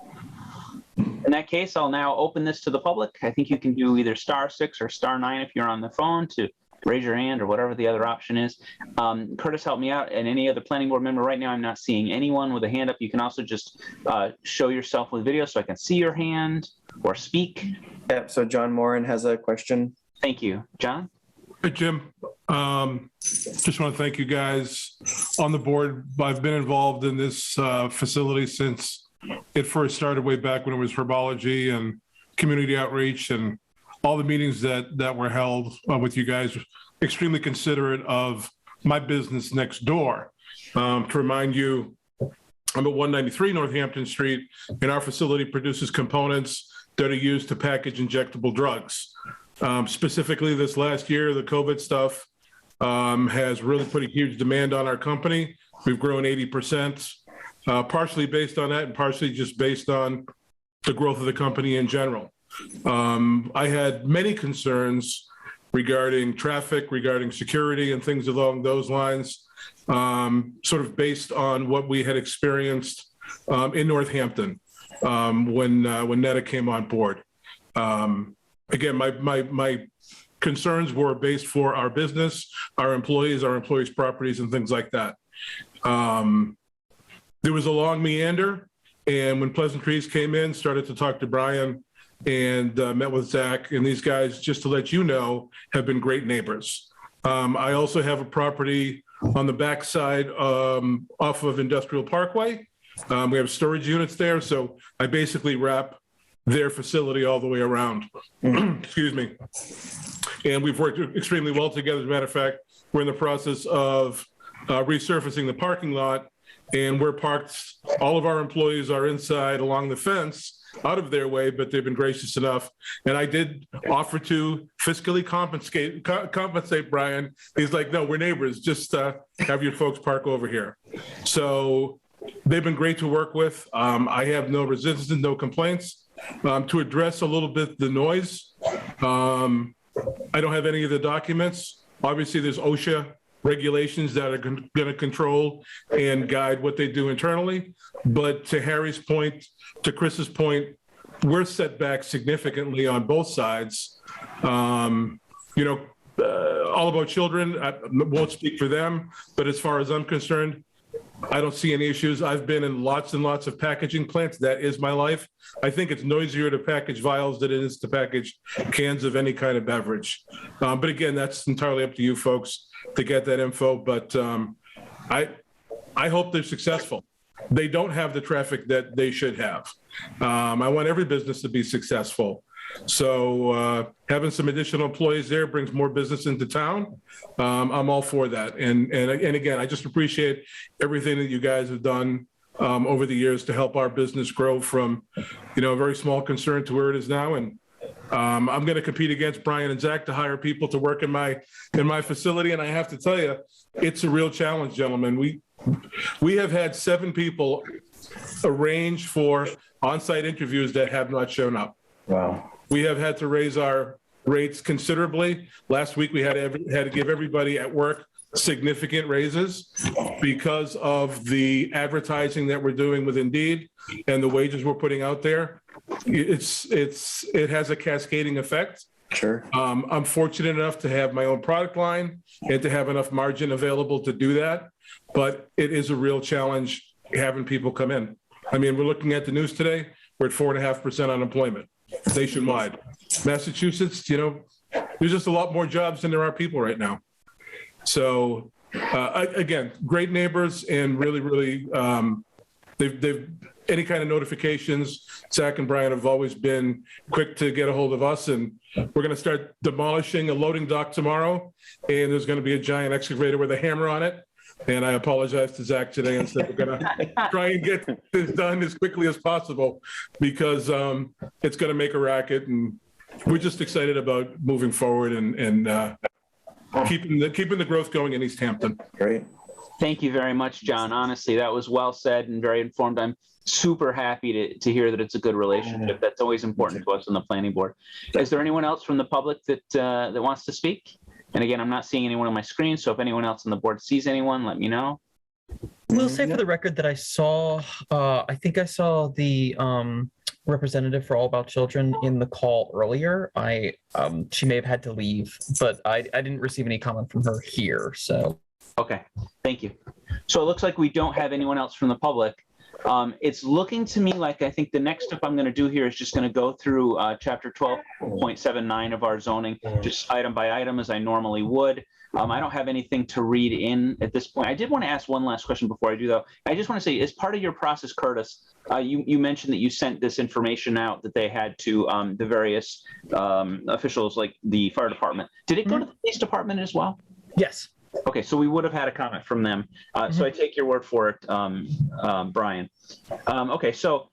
In that case, I'll now open this to the public. I think you can do either *6 or *9 if you're on the phone to raise your hand or whatever the other option is. Curtis, help me out. And any other planning board member right now, I'm not seeing anyone with a hand up. You can also just show yourself with video so I can see your hand or speak. Yep, so John Moran has a question. Thank you. John? Hey, Jim. Just want to thank you guys on the board. I've been involved in this facility since it first started way back when it was herbology and community outreach. And all the meetings that were held with you guys. Extremely considerate of my business next door. To remind you, I'm at 193 Northampton Street, and our facility produces components that are used to package injectable drugs. Specifically, this last year, the COVID stuff has really put a huge demand on our company. We've grown 80%, partially based on that and partially just based on the growth of the company in general. I had many concerns regarding traffic, regarding security and things along those lines, sort of based on what we had experienced in Northampton when Netta came on board. Again, my concerns were based for our business, our employees' properties, and things like that. There was a long meander, and when Pleasant Trees came in, started to talk to Brian and met with Zach, and these guys, just to let you know, have been great neighbors. I also have a property on the backside off of Industrial Parkway. We have storage units there, so I basically wrap their facility all the way around. Excuse me. And we've worked extremely well together. As a matter of fact, we're in the process of resurfacing the parking lot, and we're parked, all of our employees are inside along the fence, out of their way, but they've been gracious enough. And I did offer to fiscally compensate Brian. He's like, no, we're neighbors. Just have your folks park over here. So they've been great to work with. I have no resistance, no complaints. To address a little bit the noise, I don't have any of the documents. Obviously, there's OSHA regulations that are going to control and guide what they do internally. But to Harry's point, to Chris's point, we're set back significantly on both sides. All about children, I won't speak for them, but as far as I'm concerned, I don't see any issues. I've been in lots and lots of packaging plants. That is my life. I think it's noisier to package vials than it is to package cans of any kind of beverage. But again, that's entirely up to you folks to get that info. But I hope they're successful. They don't have the traffic that they should have. I want every business to be successful. So having some additional employees there brings more business into town. I'm all for that. And again, I just appreciate everything that you guys have done over the years to help our business grow from, a very small concern to where it is now. And I'm going to compete against Brian and Zach to hire people to work in my facility. And I have to tell you, it's a real challenge, gentlemen. We have had 7 people arrange for on-site interviews that have not shown up. Wow. We have had to raise our rates considerably. Last week, we had to give everybody at work significant raises because of the advertising that we're doing with Indeed and the wages we're putting out there. It has a cascading effect. Sure. I'm fortunate enough to have my own product line and to have enough margin available to do that, but it is a real challenge having people come in. I mean, we're looking at the news today. We're at 4.5% unemployment nationwide. Massachusetts, there's just a lot more jobs than there are people right now. So again, great neighbors and really, really, they've any kind of notifications. Zach and Brian have always been quick to get a hold of us, and we're going to start demolishing a loading dock tomorrow. And there's going to be a giant excavator with a hammer on it. And I apologize to Zach today and said we're going to try and get this done as quickly as possible because it's going to make a racket, and we're just excited about moving forward and keeping the growth going in Easthampton. Great. Thank you very much, John. Honestly, that was well said and very informed. I'm super happy to hear that it's a good relationship. That's always important to us on the planning board. Is there anyone else from the public that wants to speak? And again, I'm not seeing anyone on my screen, so if anyone else on the board sees anyone, let me know. We'll say for the record that I saw the representative for All About Children in the call earlier. She may have had to leave, but I didn't receive any comment from her here. So okay, thank you. So it looks like we don't have anyone else from the public. It's looking to me like I think the next step I'm going to do here is just going to go through chapter 12.79 of our zoning, just item by item as I normally would. I don't have anything to read in at this point. I did want to ask one last question before I do, though. I just want to say, as part of your process, Curtis, you mentioned that you sent this information out that they had to the various officials, like the fire department. Did it go to the police department as well? Yes. Okay, so we would have had a comment from them. So I take your word for it, Brian. Okay, so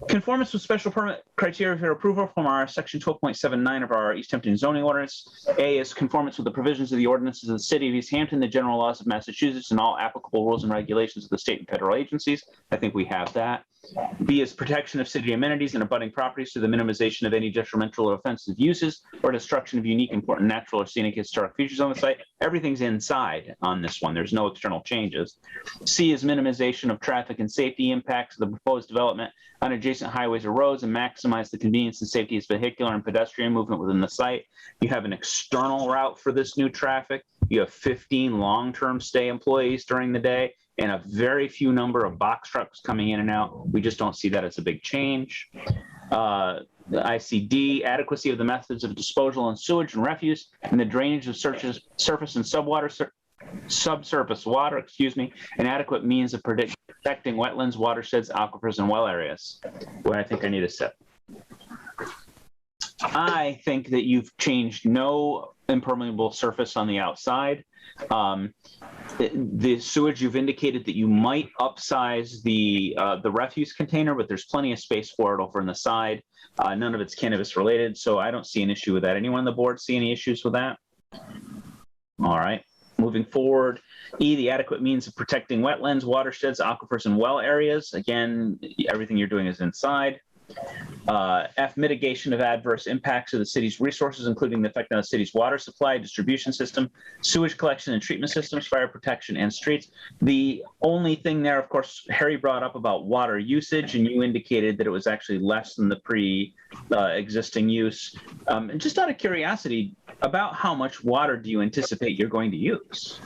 conformance with special permit criteria for approval from our section 12.79 of our Easthampton zoning ordinance. A is conformance with the provisions of the ordinances of the city of Easthampton, the general laws of Massachusetts, and all applicable rules and regulations of the state and federal agencies. I think we have that. B is protection of city amenities and abutting properties through the minimization of any detrimental or offensive uses or destruction of unique, important natural or scenic historic features on the site. Everything's inside on this one. There's no external changes. C is minimization of traffic and safety impacts of the proposed development on adjacent highways or roads and maximize the convenience and safety of vehicular and pedestrian movement within the site. You have an external route for this new traffic. You have 15 long-term stay employees during the day and a very few number of box trucks coming in and out. We just don't see that as a big change. ICD, adequacy of the methods of disposal and sewage and refuse and the drainage of surface and subsurface water, and adequate means of protecting wetlands, watersheds, aquifers, and well areas. Where I think I need a sip. I think that you've changed no impermeable surface on the outside. The sewage, you've indicated that you might upsize the refuse container, but there's plenty of space for it over on the side. None of it's cannabis related, so I don't see an issue with that. Anyone on the board see any issues with that? All right. Moving forward, E, the adequate means of protecting wetlands, watersheds, aquifers, and well areas. Again, everything you're doing is inside. F, mitigation of adverse impacts of the city's resources, including the effect on the city's water supply, distribution system, sewage collection and treatment systems, fire protection, and streets. The only thing there, of course, Harry brought up about water usage, and you indicated that it was actually less than the pre-existing use. And just out of curiosity, about how much water do you anticipate you're going to use?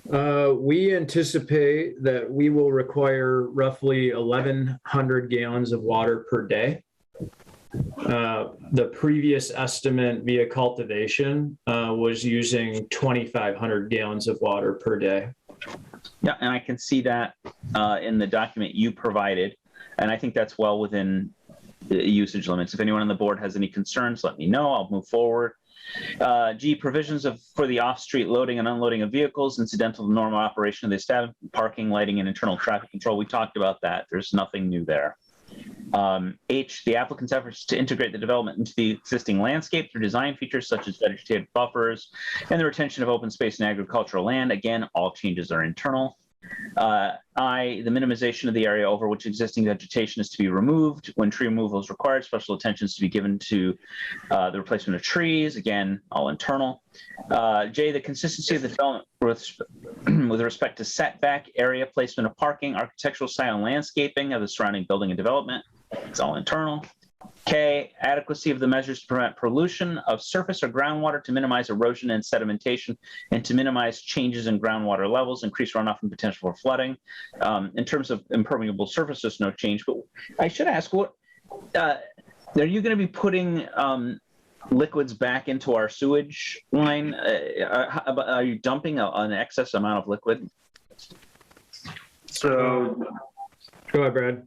We anticipate that we will require roughly 1,100 gallons of water per day. The previous estimate via cultivation was using 2,500 gallons of water per day. Yeah, and I can see that in the document you provided, and I think that's well within the usage limits. If anyone on the board has any concerns, let me know. I'll move forward. G, provisions for the off-street loading and unloading of vehicles, incidental to normal operation of the establishment, parking, lighting, and internal traffic control. We talked about that. There's nothing new there. H, the applicant's efforts to integrate the development into the existing landscape through design features such as vegetative buffers and the retention of open space and agricultural land. Again, all changes are internal. I, the minimization of the area over which existing vegetation is to be removed. When tree removal is required, special attention is to be given to the replacement of trees. Again, all internal. J, the consistency of the development with respect to setback, area placement of parking, architectural style and landscaping of the surrounding building and development. It's all internal. K, adequacy of the measures to prevent pollution of surface or groundwater to minimize erosion and sedimentation and to minimize changes in groundwater levels, increase runoff and potential for flooding. In terms of impermeable surfaces, no change. But I should ask, what are you going to be putting liquids back into our sewage line? Are you dumping an excess amount of liquid? So, go ahead, Brad.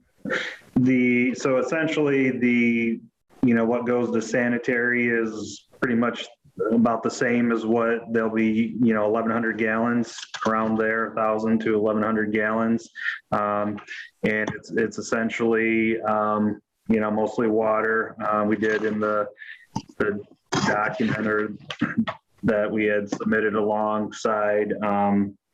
So essentially what goes to sanitary is pretty much about the same as what they'll be, 1,100 gallons around there, 1,000 to 1,100 gallons. And it's essentially, mostly water. We did in the document that we had submitted alongside,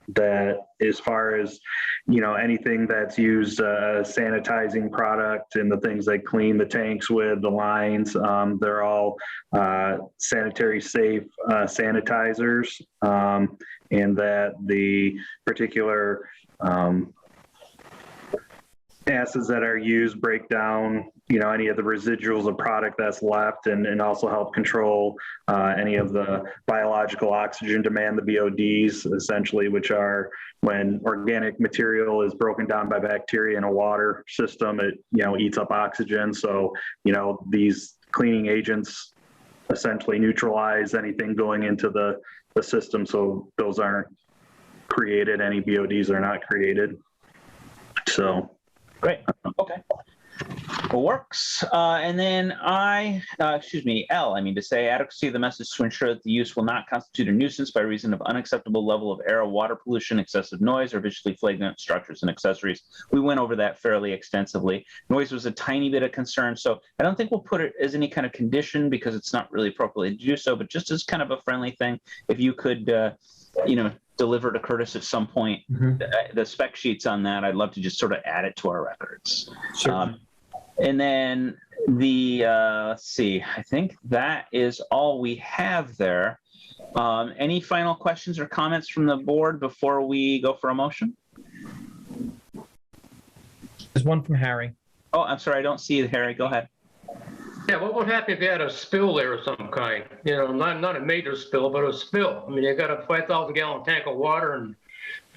that as far as anything that's used sanitizing product and the things they clean the tanks with, the lines, they're all sanitary safe sanitizers, and that the particular acids that are used break down any of the residuals of product that's left, and also help control any of the biological oxygen demand, the BODs, essentially, which are when organic material is broken down by bacteria in a water system, it, eats up oxygen. So, these cleaning agents essentially neutralize anything going into the system. So those aren't created, any BODs are not created. So. Great. Okay. Well, works. And then L, to say adequacy of the message to ensure that the use will not constitute a nuisance by reason of unacceptable level of air or water pollution, excessive noise, or visually flagrant structures and accessories. We went over that fairly extensively. Noise was a tiny bit of concern, so I don't think we'll put it as any kind of condition because it's not really appropriate to do so, but just as kind of a friendly thing, if you could, deliver to Curtis at some point the spec sheets on that, I'd love to just sort of add it to our records. Sure. And then let's see, I think that is all we have there. Any final questions or comments from the board before we go for a motion? There's one from Harry. Oh, I'm sorry, I don't see it, Harry. Go ahead. Yeah, what would happen if you had a spill there of some kind? Not a major spill, but a spill. You got a 5,000-gallon tank of water and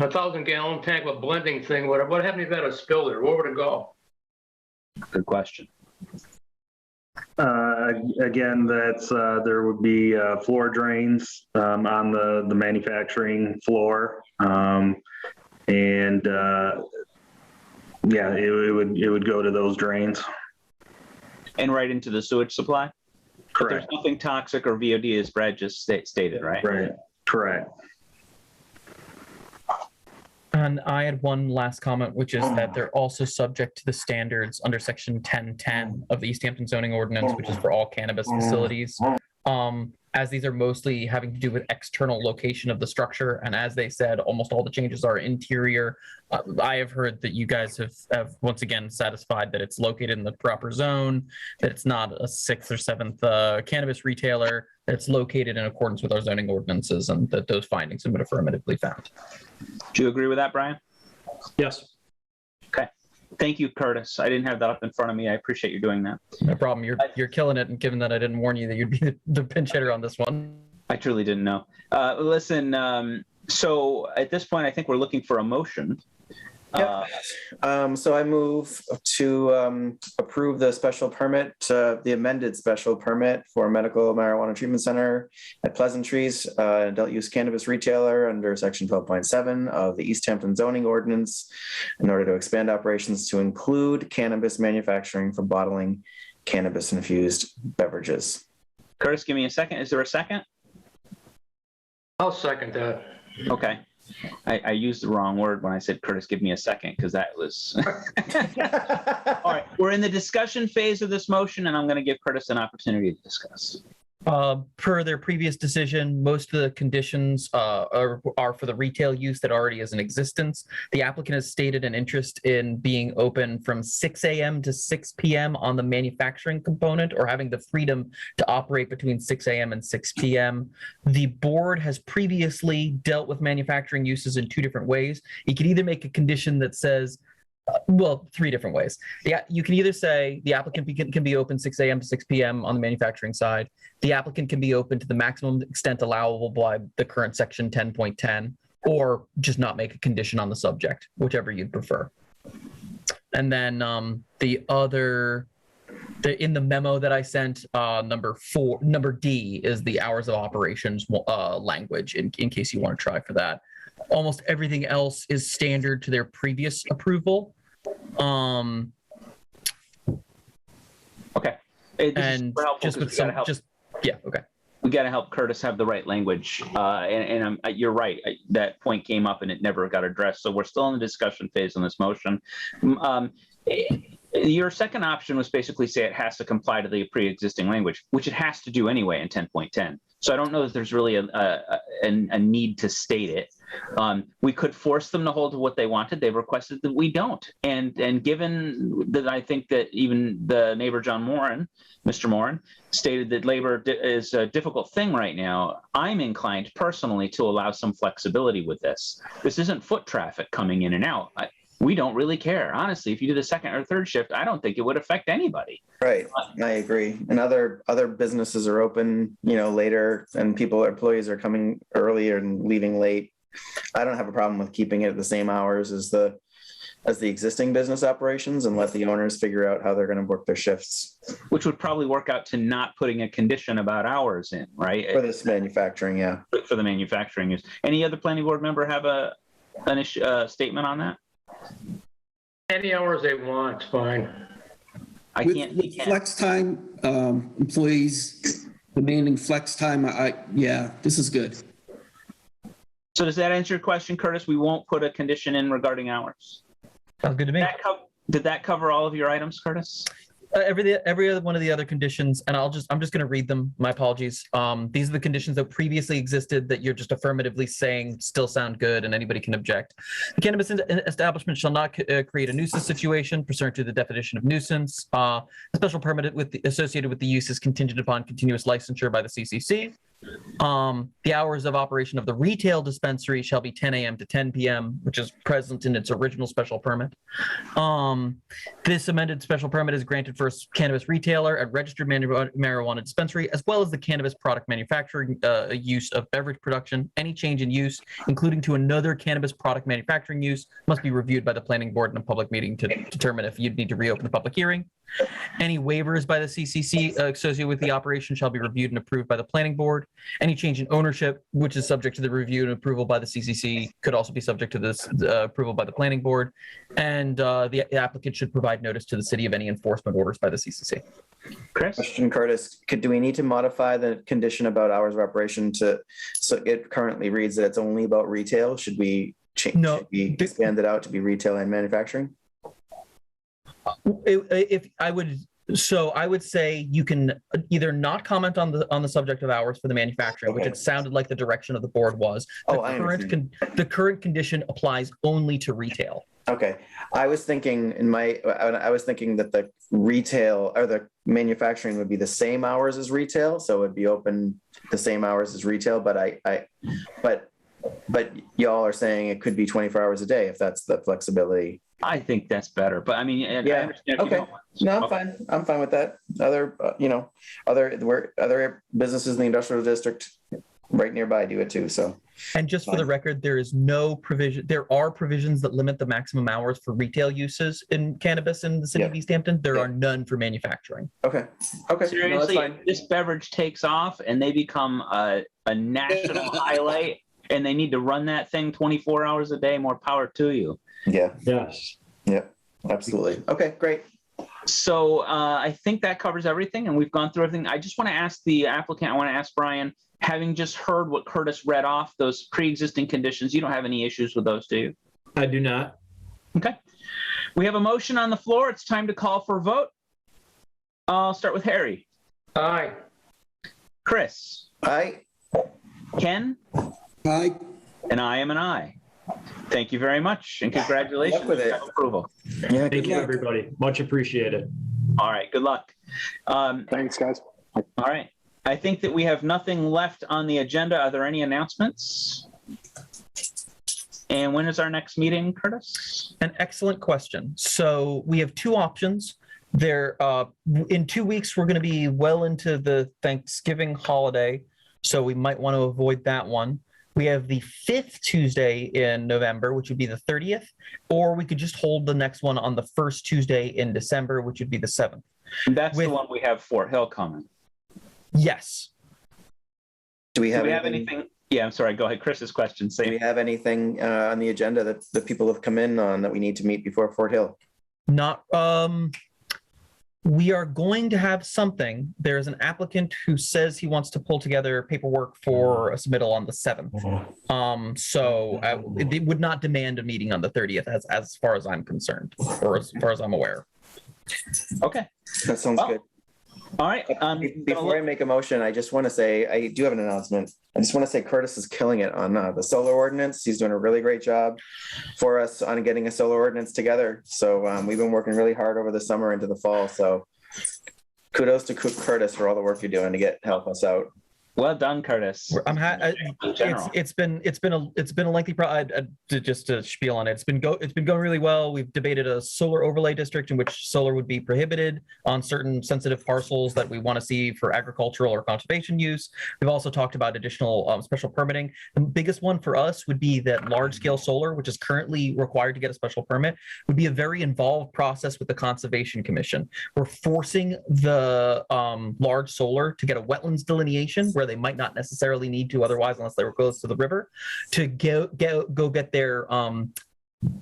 a 1,000-gallon tank with a blending thing. What happened if you had a spill there? Where would it go? Good question. Again, that's there would be floor drains on the manufacturing floor, it would go to those drains. And right into the sewage supply? Correct. But there's nothing toxic or VOD, as Brad just stated, right? Right. Correct. And I had one last comment, which is that they're also subject to the standards under section 1010 of the Easthampton zoning ordinance, which is for all cannabis facilities. As these are mostly having to do with external location of the structure, and as they said, almost all the changes are interior. I have heard that you guys have once again satisfied that it's located in the proper zone, that it's not a 6th or 7th cannabis retailer, that it's located in accordance with our zoning ordinances, and that those findings have been affirmatively found. Do you agree with that, Brian? Yes. Okay. Thank you, Curtis. I didn't have that up in front of me. I appreciate you doing that. No problem. You're killing it, and given that I didn't warn you that you'd be the pinch hitter on this one. I truly didn't know. Listen, so at this point, I think we're looking for a motion. So I move to approve the special permit, the amended special permit for medical marijuana treatment center at Pleasantries, adult use cannabis retailer under section 12.7 of the Easthampton zoning ordinance in order to expand operations to include cannabis manufacturing for bottling cannabis infused beverages. Curtis, give me a second. Is there a second? I'll second that. Okay. I used the wrong word when I said, Curtis, give me a second, because that was. All right, we're in the discussion phase of this motion, and I'm going to give Curtis an opportunity to discuss. Per their previous decision, most of the conditions are for the retail use that already is in existence. The applicant has stated an interest in being open from 6 a.m. to 6 p.m. on the manufacturing component, or having the freedom to operate between 6 a.m. and 6 p.m. The board has previously dealt with manufacturing uses in 2 different ways. You could either make a condition that says, 3 different ways. Yeah, you can either say the applicant can be open 6 a.m. to 6 p.m. on the manufacturing side. The applicant can be open to the maximum extent allowable by the current section 10.10, or just not make a condition on the subject, whichever you'd prefer. And then in the memo that I sent, number D is the hours of operations language in case you want to try for that. Almost everything else is standard to their previous approval. Okay. And just with some, okay. We got to help Curtis have the right language. And you're right. That point came up and it never got addressed. So we're still in the discussion phase on this motion. Your second option was basically say it has to comply to the pre-existing language, which it has to do anyway in 10.10. So I don't know if there's really a need to state it. We could force them to hold to what they wanted. They've requested that we don't. And given that I think that even the neighbor, Mr. Moran, stated that labor is a difficult thing right now, I'm inclined personally to allow some flexibility with this. This isn't foot traffic coming in and out. we don't really care. Honestly, if you did a second or third shift, I don't think it would affect anybody. Right, I agree. And other businesses are open, later, and employees are coming early and leaving late. I don't have a problem with keeping it at the same hours as the existing business operations, and let the owners figure out how they're going to work their shifts. Which would probably work out to not putting a condition about hours in, right? For this manufacturing, yeah. For the manufacturing use. Any other planning board member have a statement on that? Any hours they want, it's fine. With flex time, employees demanding flex time, this is good. So does that answer your question, Curtis? We won't put a condition in regarding hours. Sounds good to me. Did that cover all of your items, Curtis? Every other one of the other conditions, and I'm just going to read them. My apologies. These are the conditions that previously existed that you're just affirmatively saying still sound good, and anybody can object. The cannabis establishment shall not create a nuisance situation pursuant to the definition of nuisance. A special permit associated with the use is contingent upon continuous licensure by the CCC. The hours of operation of the retail dispensary shall be 10 a.m. to 10 p.m., which is present in its original special permit. This amended special permit is granted for a cannabis retailer and registered marijuana dispensary, as well as the cannabis product manufacturing use of beverage production. Any change in use, including to another cannabis product manufacturing use, must be reviewed by the planning board in a public meeting to determine if you'd need to reopen the public hearing. Any waivers by the CCC associated with the operation shall be reviewed and approved by the planning board. Any change in ownership, which is subject to the review and approval by the CCC, could also be subject to this approval by the planning board. And the applicant should provide notice to the city of any enforcement orders by the CCC. Chris? Question, Curtis. Do we need to modify the condition about hours of operation so it currently reads that it's only about retail? Should we change? No. Should we expand it out to be retail and manufacturing? I would say you can either not comment on the subject of hours for the manufacturing, which it sounded like the direction of the board was. The current condition applies only to retail. Okay, I was thinking that the retail or the manufacturing would be the same hours as retail, so it would be open the same hours as retail. But y'all are saying it could be 24 hours a day if that's the flexibility. I think that's better, but I mean, I understand. Okay. No, I'm fine. I'm fine with that. Other businesses in the industrial district right nearby do it too. So. And just for the record, there is no provision. There are provisions that limit the maximum hours for retail uses in cannabis in the city of Easthampton. There are none for manufacturing. Okay. Seriously, if this beverage takes off and they become a national highlight and they need to run that thing 24 hours a day, more power to you. Yeah. Yes. Yeah, absolutely. Okay, great. So I think that covers everything, and we've gone through everything. I just want to ask the applicant, I want to ask Brian, having just heard what Curtis read off, those pre-existing conditions, you don't have any issues with those, do you? I do not. Okay. We have a motion on the floor. It's time to call for a vote. I'll start with Harry. Aye. Chris. Aye. Ken. Aye. And I am an aye. Thank you very much, and congratulations with it. approval. Yeah, Thank you, everybody. Much appreciated. All right, good luck. Thanks, guys. All right. I think that we have nothing left on the agenda. Are there any announcements? And when is our next meeting, Curtis? An excellent question. So we have two options. In 2 weeks, we're going to be well into the Thanksgiving holiday, so we might want to avoid that one. We have the 5th Tuesday in November, which would be the 30th, or we could just hold the next one on the first Tuesday in December, which would be the 7th. That's the one we have Fort Hill coming. Yes. Do we have anything? Yeah, I'm sorry. Go ahead. Chris's question. Do we have anything on the agenda that the people have come in on that we need to meet before Fort Hill? Not. We are going to have something. There's an applicant who says he wants to pull together paperwork for a submittal on the 7th. It would not demand a meeting on the 30th as far as I'm concerned, or as far as I'm aware. Okay. That sounds good. All right. Before I make a motion, I just want to say, I do have an announcement. I just want to say Curtis is killing it on the solar ordinance. He's doing a really great job for us on getting a solar ordinance together. So we've been working really hard over the summer into the fall. So kudos to Curtis for all the work you're doing to help us out. Well done, Curtis. In general. It's been a lengthy just to spiel on it. It's been going really well. We've debated a solar overlay district in which solar would be prohibited on certain sensitive parcels that we want to see for agricultural or conservation use. We've also talked about additional special permitting. The biggest one for us would be that large scale solar, which is currently required to get a special permit, would be a very involved process with the Conservation Commission. We're forcing the large solar to get a wetlands delineation where they might not necessarily need to otherwise unless they were close to the river, to go get their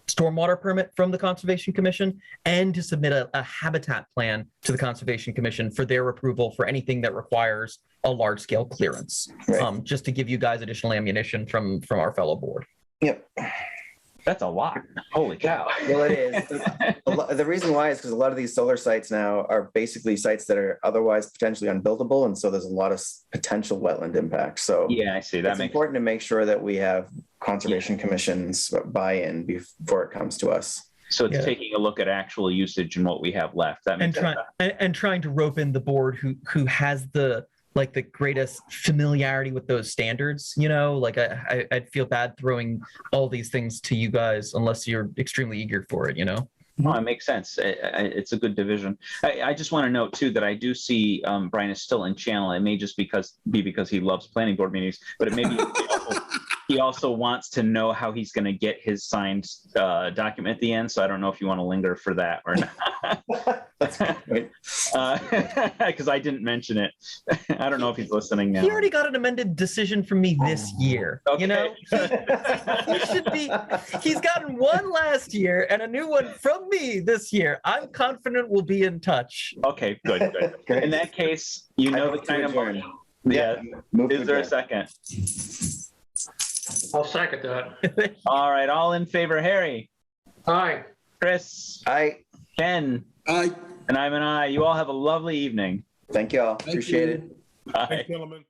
stormwater permit from the Conservation Commission, and to submit a habitat plan to the Conservation Commission for their approval for anything that requires a large scale clearance. Right. Just to give you guys additional ammunition from our fellow board. Yep. That's a lot. Holy cow. Well, it is. The reason why is because a lot of these solar sites now are basically sites that are otherwise potentially unbuildable. And so there's a lot of potential wetland impact. So yeah, I see. It's important to make sure that we have Conservation Commission's buy-in before it comes to us. So it's taking a look at actual usage and what we have left. That makes sense. And trying to rope in the board who has the greatest familiarity with those standards, I'd feel bad throwing all these things to you guys unless you're extremely eager for it, No, it makes sense. It's a good division. I just want to note too that I do see Brian is still in channel. It may just be because he loves planning board meetings, but it may be he also wants to know how he's going to get his signed document at the end. So I don't know if you want to linger for that or not. Because I didn't mention it. I don't know if he's listening now. He already got an amended decision from me this year. Okay. He should be. He's gotten one last year and a new one from me this year. I'm confident we'll be in touch. Okay, good. In that case, the kind of adjourn. Yeah. Is there a second? I'll second that. All right, all in favor, Harry. Aye. Chris. Aye. Ken. Aye. And I'm an aye. You all have a lovely evening. Thank you all. Appreciate it. Bye. Thanks, gentlemen.